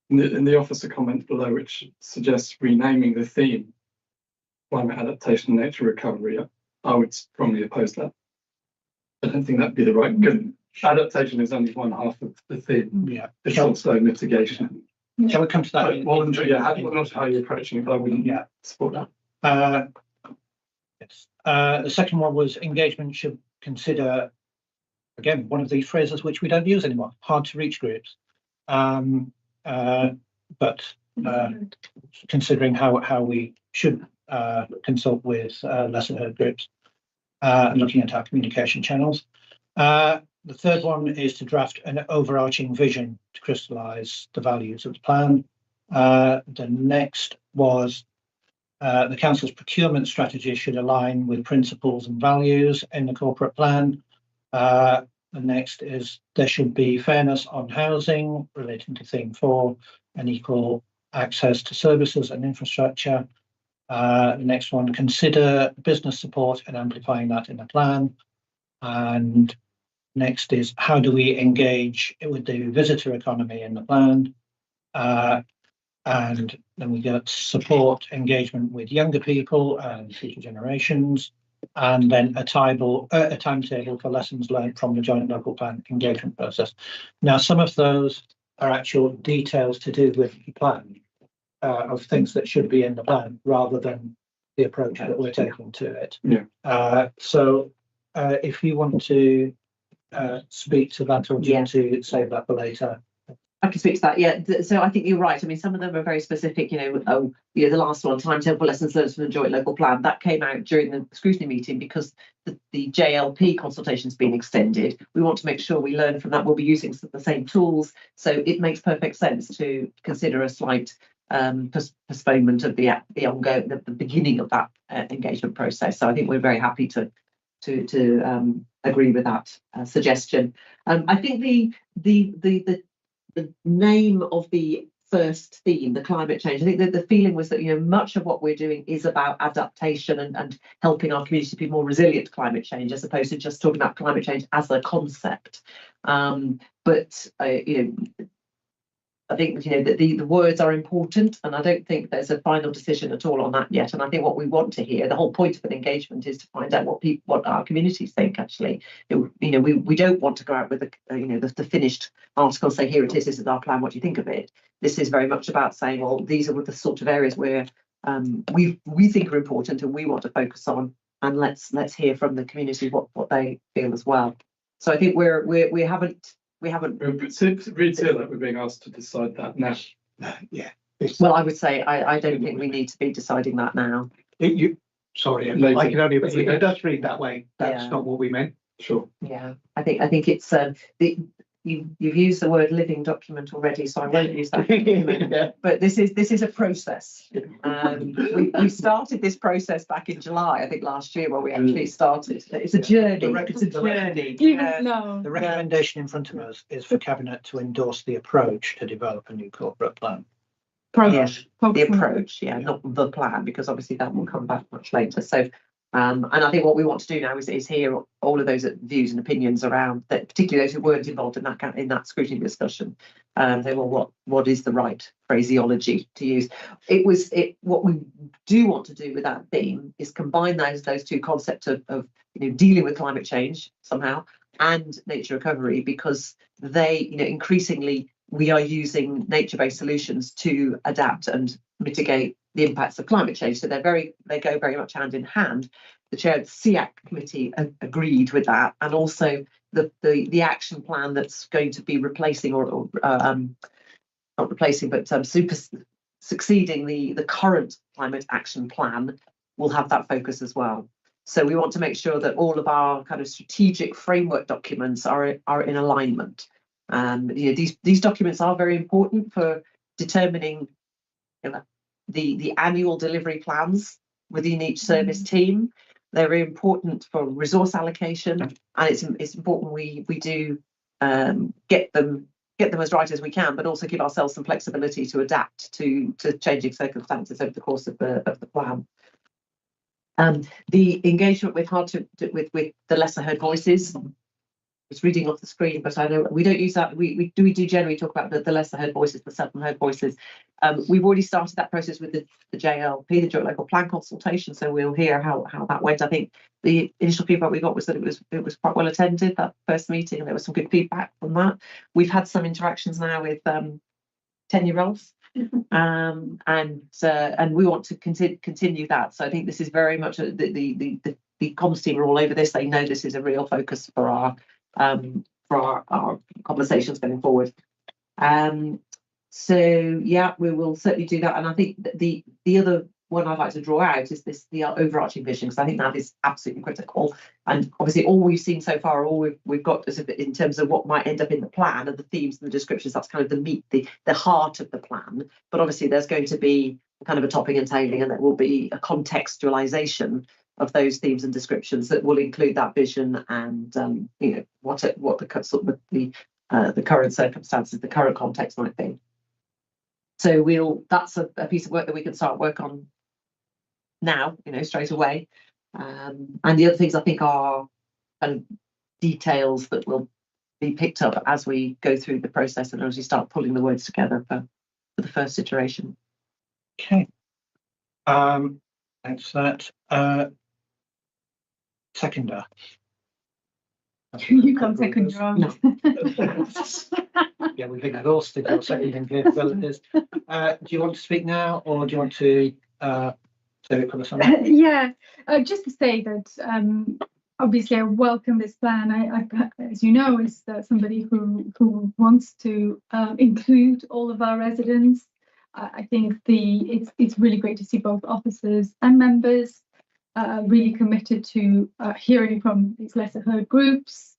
in the officer comment below, which suggests renaming the theme climate adaptation and nature recovery, I would strongly oppose that. I don't think that'd be the right, because adaptation is only one half of the theme.
Yeah.
It's also mitigation.
Shall we come to that?
Voluntary, yeah, I'm not sure how you're approaching it, but I wouldn't support that.
Yes. The second one was engagement should consider, again, one of these phrases which we don't use anymore, hard to reach groups. But considering how we should consult with lesser heard groups, looking at our communication channels. The third one is to draft an overarching vision to crystallise the values of the plan. The next was the council's procurement strategy should align with principles and values in the corporate plan. The next is there should be fairness on housing relating to theme 4 and equal access to services and infrastructure. The next one, consider business support and amplifying that in the plan. And next is how do we engage with the visitor economy in the plan? And then we get support engagement with younger people and future generations. And then a timetable for lessons learned from the joint local plan engagement process. Now, some of those are actual details to do with the plan, of things that should be in the plan rather than the approach that we're taking to it.
Yeah.
So if you want to speak to that, or do you want to save that for later?
I can speak to that. Yeah. So I think you're right. I mean, some of them are very specific. The last one, timetable for lessons learned from the joint local plan, that came out during the scrutiny meeting because the JLP consultation has been extended. We want to make sure we learn from that. We'll be using the same tools, so it makes perfect sense to consider a slight postponement of the ongoing, the beginning of that engagement process. So I think we're very happy to agree with that suggestion. I think the name of the first theme, the climate change, I think that the feeling was that much of what we're doing is about adaptation and helping our community be more resilient to climate change, as opposed to just talking about climate change as a concept. I think the words are important, and I don't think there's a final decision at all on that yet. And I think what we want to hear, the whole point of an engagement, is to find out what our communities think. Actually, we don't want to go out with the finished article, say here it is, this is our plan, what do you think of it? This is very much about saying, well, these are the sort of areas where we think are important and we want to focus on, and let's hear from the community what they feel as well. So I think we haven't.
It's really clear that we're being asked to decide that now.
Yeah.
Well, I would say I don't think we need to be deciding that now.
Sorry, I can only. It does read that way. That's not what we meant.
Sure.
Yeah, I think it's you've used the word living document already, so I won't use that.
Yeah.
But this is a process. We started this process back in July, I think last year, where we actually started. It's a journey. It's a journey.
The recommendation in front of us is for Cabinet to endorse the approach to develop a new corporate plan.
The approach, not the plan, because obviously that will come back much later. So, and I think what we want to do now is hear all of those views and opinions around that, particularly those who weren't involved in that scrutiny discussion. Say, well, what is the right phraseology to use? What we do want to do with that theme is combine those two concepts of dealing with climate change somehow and nature recovery, because they increasingly we are using nature-based solutions to adapt and mitigate the impacts of climate change. So they go very much hand in hand. The chair of the SEAC committee agreed with that, and also the action plan that's going to be replacing or not replacing, but succeeding the current climate action plan will have that focus as well. So we want to make sure that all of our kind of strategic framework documents are in alignment. These documents are very important for determining the annual delivery plans within each service team. They're very important for resource allocation, and it's important we do get them as right as we can, but also give ourselves some flexibility to adapt to changing circumstances over the course of the plan. The engagement with with the lesser heard voices. It's reading off the screen, but I know we don't use that. We do generally talk about the lesser heard voices, the seldom heard voices. We've already started that process with the JLP, the Joint Local Plan consultation, so we'll hear how that went. I think the initial feedback we got was that it was quite well attended, that first meeting, and there was some good feedback from that. We've had some interactions now with 10-year-olds. And we want to continue that. So I think this is very much the comms team are all over this. They know this is a real focus for our conversations going forward. So yeah, we will certainly do that. And I think the other one I'd like to draw out is the overarching vision, because I think that is absolutely critical. And obviously all we've seen so far, all we've got is in terms of what might end up in the plan and the themes and the descriptions. That's kind of the meat, the heart of the plan. But obviously there's going to be kind of a topping and tailing, and there will be a contextualization of those themes and descriptions that will include that vision and what the sort of the current circumstances, the current context might be. So that's a piece of work that we can start work on now, straight away. And the other things I think are kind of details that will be picked up as we go through the process and as we start pulling the words together for the first iteration.
Okay. Thanks for that. Seconder.
You can't second your own.
Yeah, we've exhausted your seconding capabilities. Do you want to speak now, or do you want to say it for the summer?
Yeah, just to say that obviously I welcome this plan. I as you know, is somebody who wants to include all of our residents. I think it's really great to see both officers and members really committed to hearing from these lesser heard groups.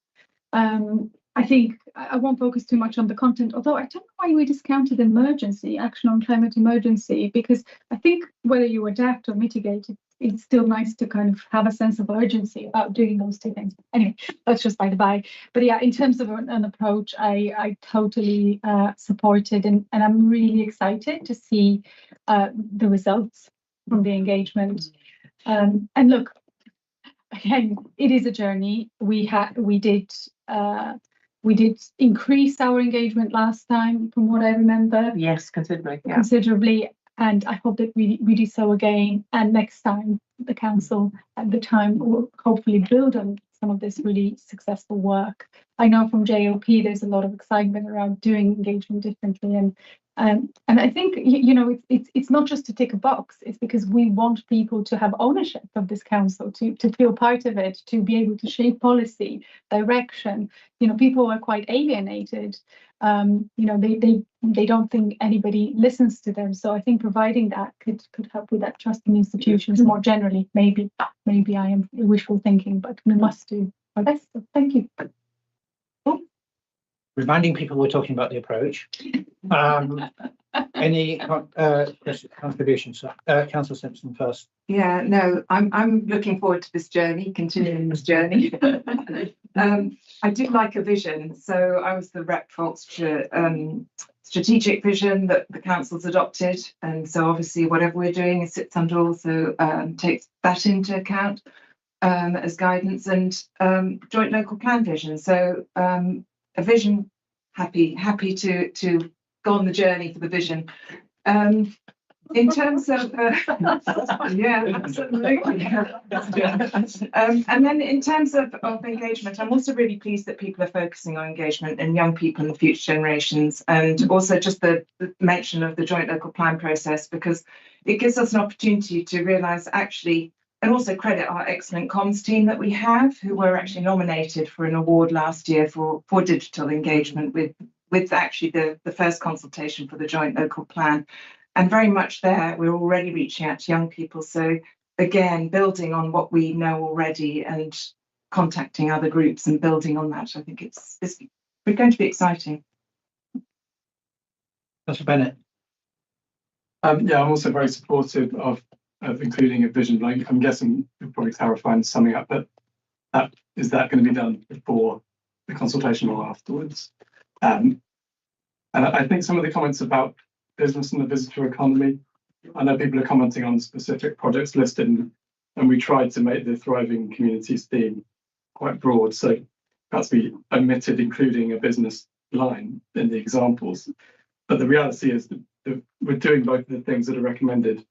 I think I won't focus too much on the content, although I don't know why we discounted emergency, action on climate emergency, because I think whether you adapt or mitigate, it's still nice to kind of have a sense of urgency about doing those two things. Anyway, that's just by the by. But yeah, in terms of an approach, I totally support it, and I'm really excited to see the results from the engagement. And look, again, it is a journey. We did increase our engagement last time, from what I remember.
Yes, considerably. Yeah.
Considerably, and I hope that we do so again. And next time, the council at the time will hopefully build on some of this really successful work. I know from JLP there's a lot of excitement around doing engagement differently, and I think it's not just to tick a box. It's because we want people to have ownership of this council, to feel part of it, to be able to shape policy, direction. People are quite alienated. They don't think anybody listens to them. So I think providing that could help with that trust in institutions more generally. Maybe I am wishful thinking, but we must do our best. So thank you.
Reminding people we're talking about the approach. Any contributions? Councillor Simpson first.
Yeah, no, I'm looking forward to this journey, continuing this journey. I do like a vision. So I was the rep for Oxfordshire strategic vision that the council's adopted. And so obviously whatever we're doing sits under also takes that into account as guidance, and joint local plan vision. So a vision, happy to go on the journey for the vision. In terms of yeah, absolutely. And then in terms of engagement, I'm also really pleased that people are focusing on engagement and young people and the future generations, and also just the mention of the joint local plan process, because it gives us an opportunity to realise actually, and also credit our excellent comms team that we have, who were actually nominated for an award last year for digital engagement with actually the first consultation for the joint local plan. And very much there, we're already reaching out to young people. So again, building on what we know already and contacting other groups and building on that, I think it's going to be exciting.
Councillor Bennett.
Yeah, I'm also very supportive of of including a vision. Like, I'm guessing you'll probably clarify and summing up, but is that going to be done before the consultation or afterwards? And I think some of the comments about business and the visitor economy, I know people are commenting on specific projects listed, and we tried to make the Thriving Communities theme quite broad. So perhaps we omitted including a business line in the examples. But the reality is that we're doing both of the things that are recommended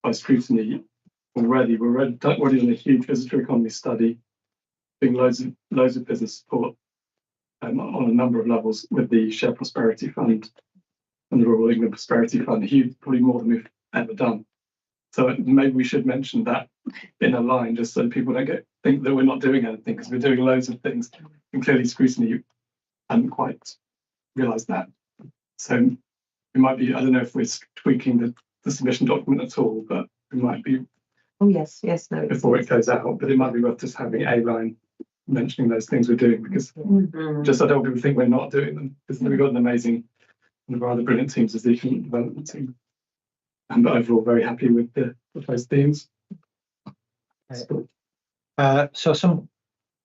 by scrutiny already. We're already in a huge visitor economy study, doing loads of business support on a number of levels with the Shared Prosperity Fund and the Rural England Prosperity Fund, huge, probably more than we've ever done. So maybe we should mention that in a line, just so people don't think that we're not doing anything, because we're doing loads of things, and clearly scrutiny hadn't quite realised that. So it might be, I don't know if we're tweaking the submission document at all, but it might be.
Oh yes, no.
Before it goes out, but it might be worth just having a line mentioning those things we're doing, because just I don't want people to think we're not doing them, because we've got an amazing and rather brilliant teams as the economic development team. And overall very happy with the proposed themes.
So some,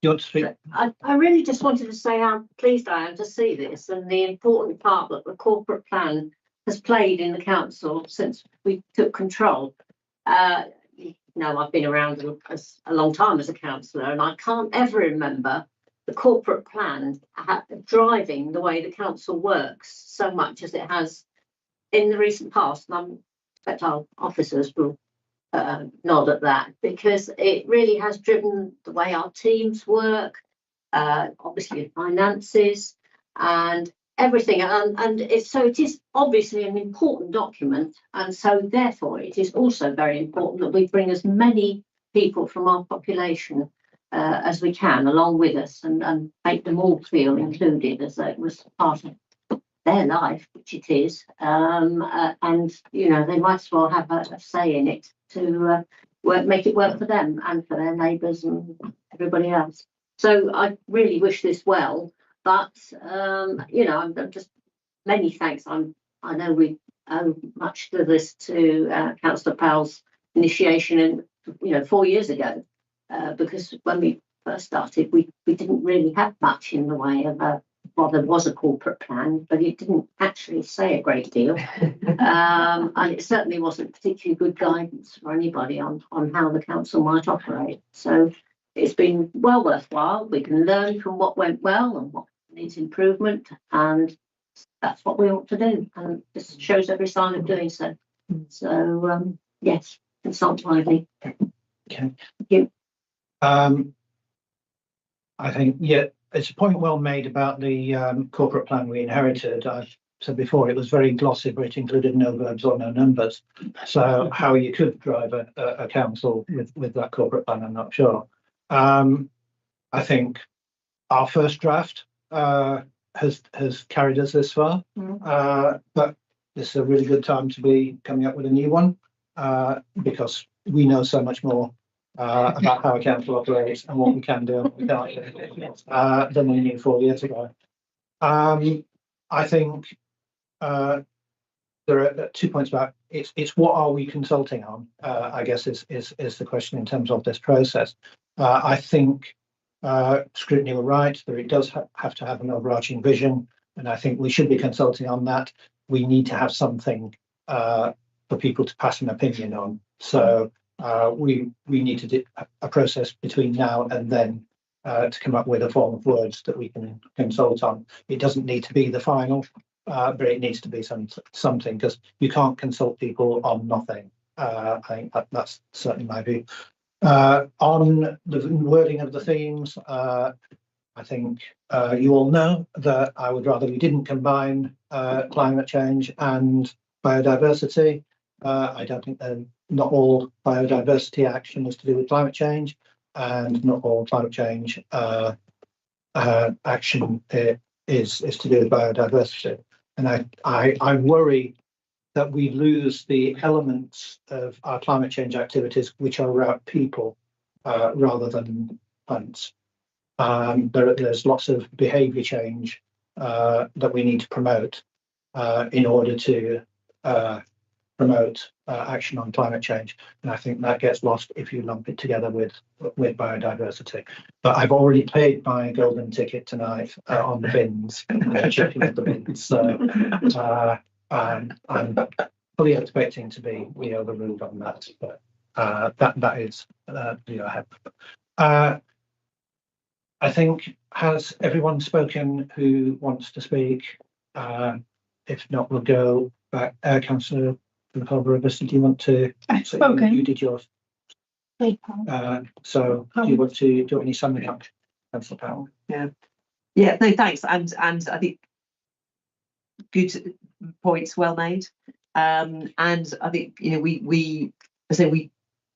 you want to speak?
I really just wanted to say how pleased I am to see this and the important part that the corporate plan has played in the council since we took control. I've been around a long time as a councillor, and I can't ever remember the corporate plan driving the way the council works so much as it has in the recent past. And I expect our officers will nod at that, because it really has driven the way our teams work, obviously finances and everything. And it is obviously an important document, and so therefore it is also very important that we bring as many people from our population as we can along with us, and make them all feel included as though it was part of their life, which it is. And they might as well have a say in it to make it work for them and for their neighbours and everybody else. So I really wish this well, but I'm just many thanks. I know we owe much to this to Councillor Powell's initiation, and 4 years ago, because when we first started, we didn't really have much in the way of there was a corporate plan, but it didn't actually say a great deal. And it certainly wasn't particularly good guidance for anybody on how the council might operate. So it's been well worthwhile. We can learn from what went well and what needs improvement, and that's what we ought to do. And this shows every sign of doing so. So, yes, consult widely.
Okay.
Thank you.
I think, it's a point well made about the corporate plan we inherited. I've said before, it was very glossy, but it included no verbs or no numbers. So how you could drive a council with that corporate plan, I'm not sure. I think our first draft has carried us this far, but this is a really good time to be coming up with a new one, because we know so much more about how a council operates and what we can do and what we can't do than we knew 4 years ago. I think there are 2 points about it's what are we consulting on, I guess is the question in terms of this process. I think scrutiny were right that it does have to have an overarching vision, and I think we should be consulting on that. We need to have something for people to pass an opinion on. So we need to do a process between now and then to come up with a form of words that we can consult on. It doesn't need to be the final, but it needs to be something, because you can't consult people on nothing. I think that's certainly my view. On the wording of the themes, I think you all know that I would rather we didn't combine climate change and biodiversity. I don't think that not all biodiversity action is to do with climate change, and not all climate change action is to do with biodiversity. And I worry that we lose the elements of our climate change activities which are about people rather than plants. There's lots of behaviour change that we need to promote in order to promote action on climate change, and I think that gets lost if you lump it together with biodiversity. But I've already paid my golden ticket tonight on the bins, checking out the bins. So I'm fully expecting to be overruled on that, but that is ahead. I think, has everyone spoken who wants to speak? If not, we'll go back. Councillor Rivers, do you want to?
I've spoken.
You did yours. So do you want to do any summing up, Councillor Powell?
Yeah. No, thanks. And I think good points, well made. And I think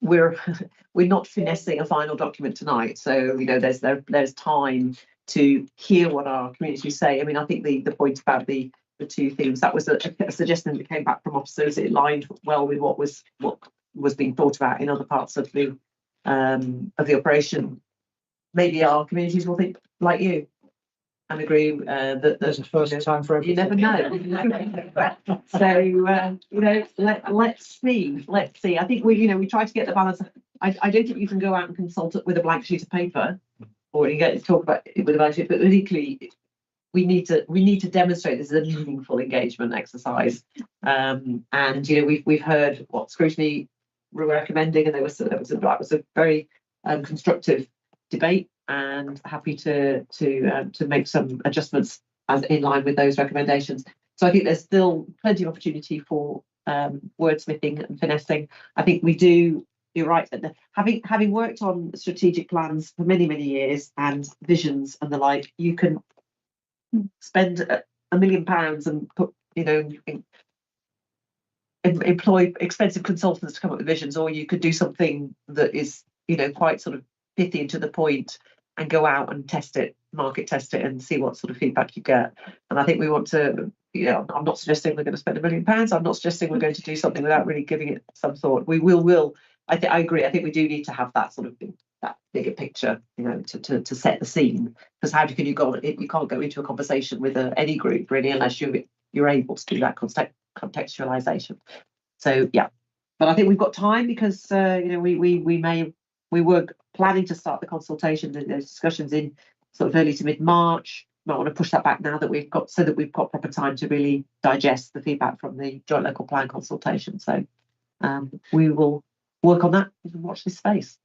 we're not finessing a final document tonight. So there's time to hear what our communities say. I mean, I think the point about the two themes, that was a suggestion that came back from officers. It aligned well with what was being thought about in other parts of the operation. Maybe our communities will think like you and agree that
there's a first time for everything.
You never know. So let's see. I think we try to get the balance. I don't think you can go out and consult it with a blank sheet of paper, or you get to talk about it with a blank sheet. But equally, we need to demonstrate this is a meaningful engagement exercise. And we've heard what scrutiny were recommending, and that was a very constructive debate, and happy to make some adjustments as in line with those recommendations. So I think there's still plenty of opportunity for wordsmithing and finessing. I think we do. You're right. Having worked on strategic plans for many years and visions and the like, you can spend £1 million and put employ expensive consultants to come up with visions, or you could do something that is quite sort of pithy and to the point, and go out and test it, market test it, and see what sort of feedback you get. And I think we want to, I'm not suggesting we're going to spend £1 million. I'm not suggesting we're going to do something without really giving it some thought. We will. I agree. I think we do need to have that sort of that bigger picture, to set the scene. Because how can you go? You can't go into a conversation with any group really unless you're able to do that contextualization. So yeah, but I think we've got time because we were planning to start the consultation, the discussions in sort of early to mid-March. Might want to push that back now that we've got proper time to really digest the feedback from the joint local plan consultation. So we will work on that and watch this space.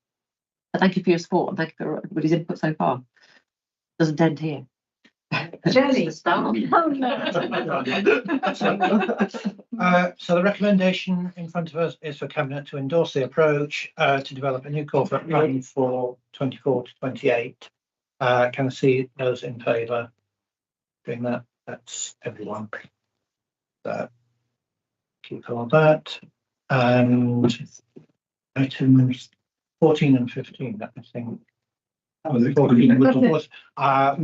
But thank you for your support and thank you for everybody's input so far. Doesn't end here.
Journey start.
Oh no.
So the recommendation in front of us is for Cabinet to endorse the approach to develop a new corporate plan for 24 to 28. Can I see those in favour doing that? That's everyone. So keep all that. And items 14 and 15, I think. We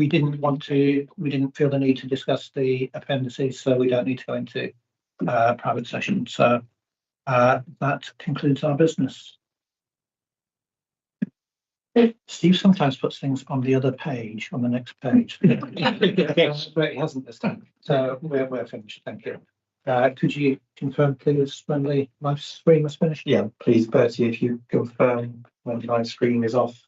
didn't feel the need to discuss the appendices, so we don't need to go into private session. So that concludes our business. Steve sometimes puts things on the other page, on the next page. But he hasn't this time. So we're finished. Thank you. Could you confirm, please, when the live stream is finished?
Yeah, please, Bertie, if you confirm when the live stream is off.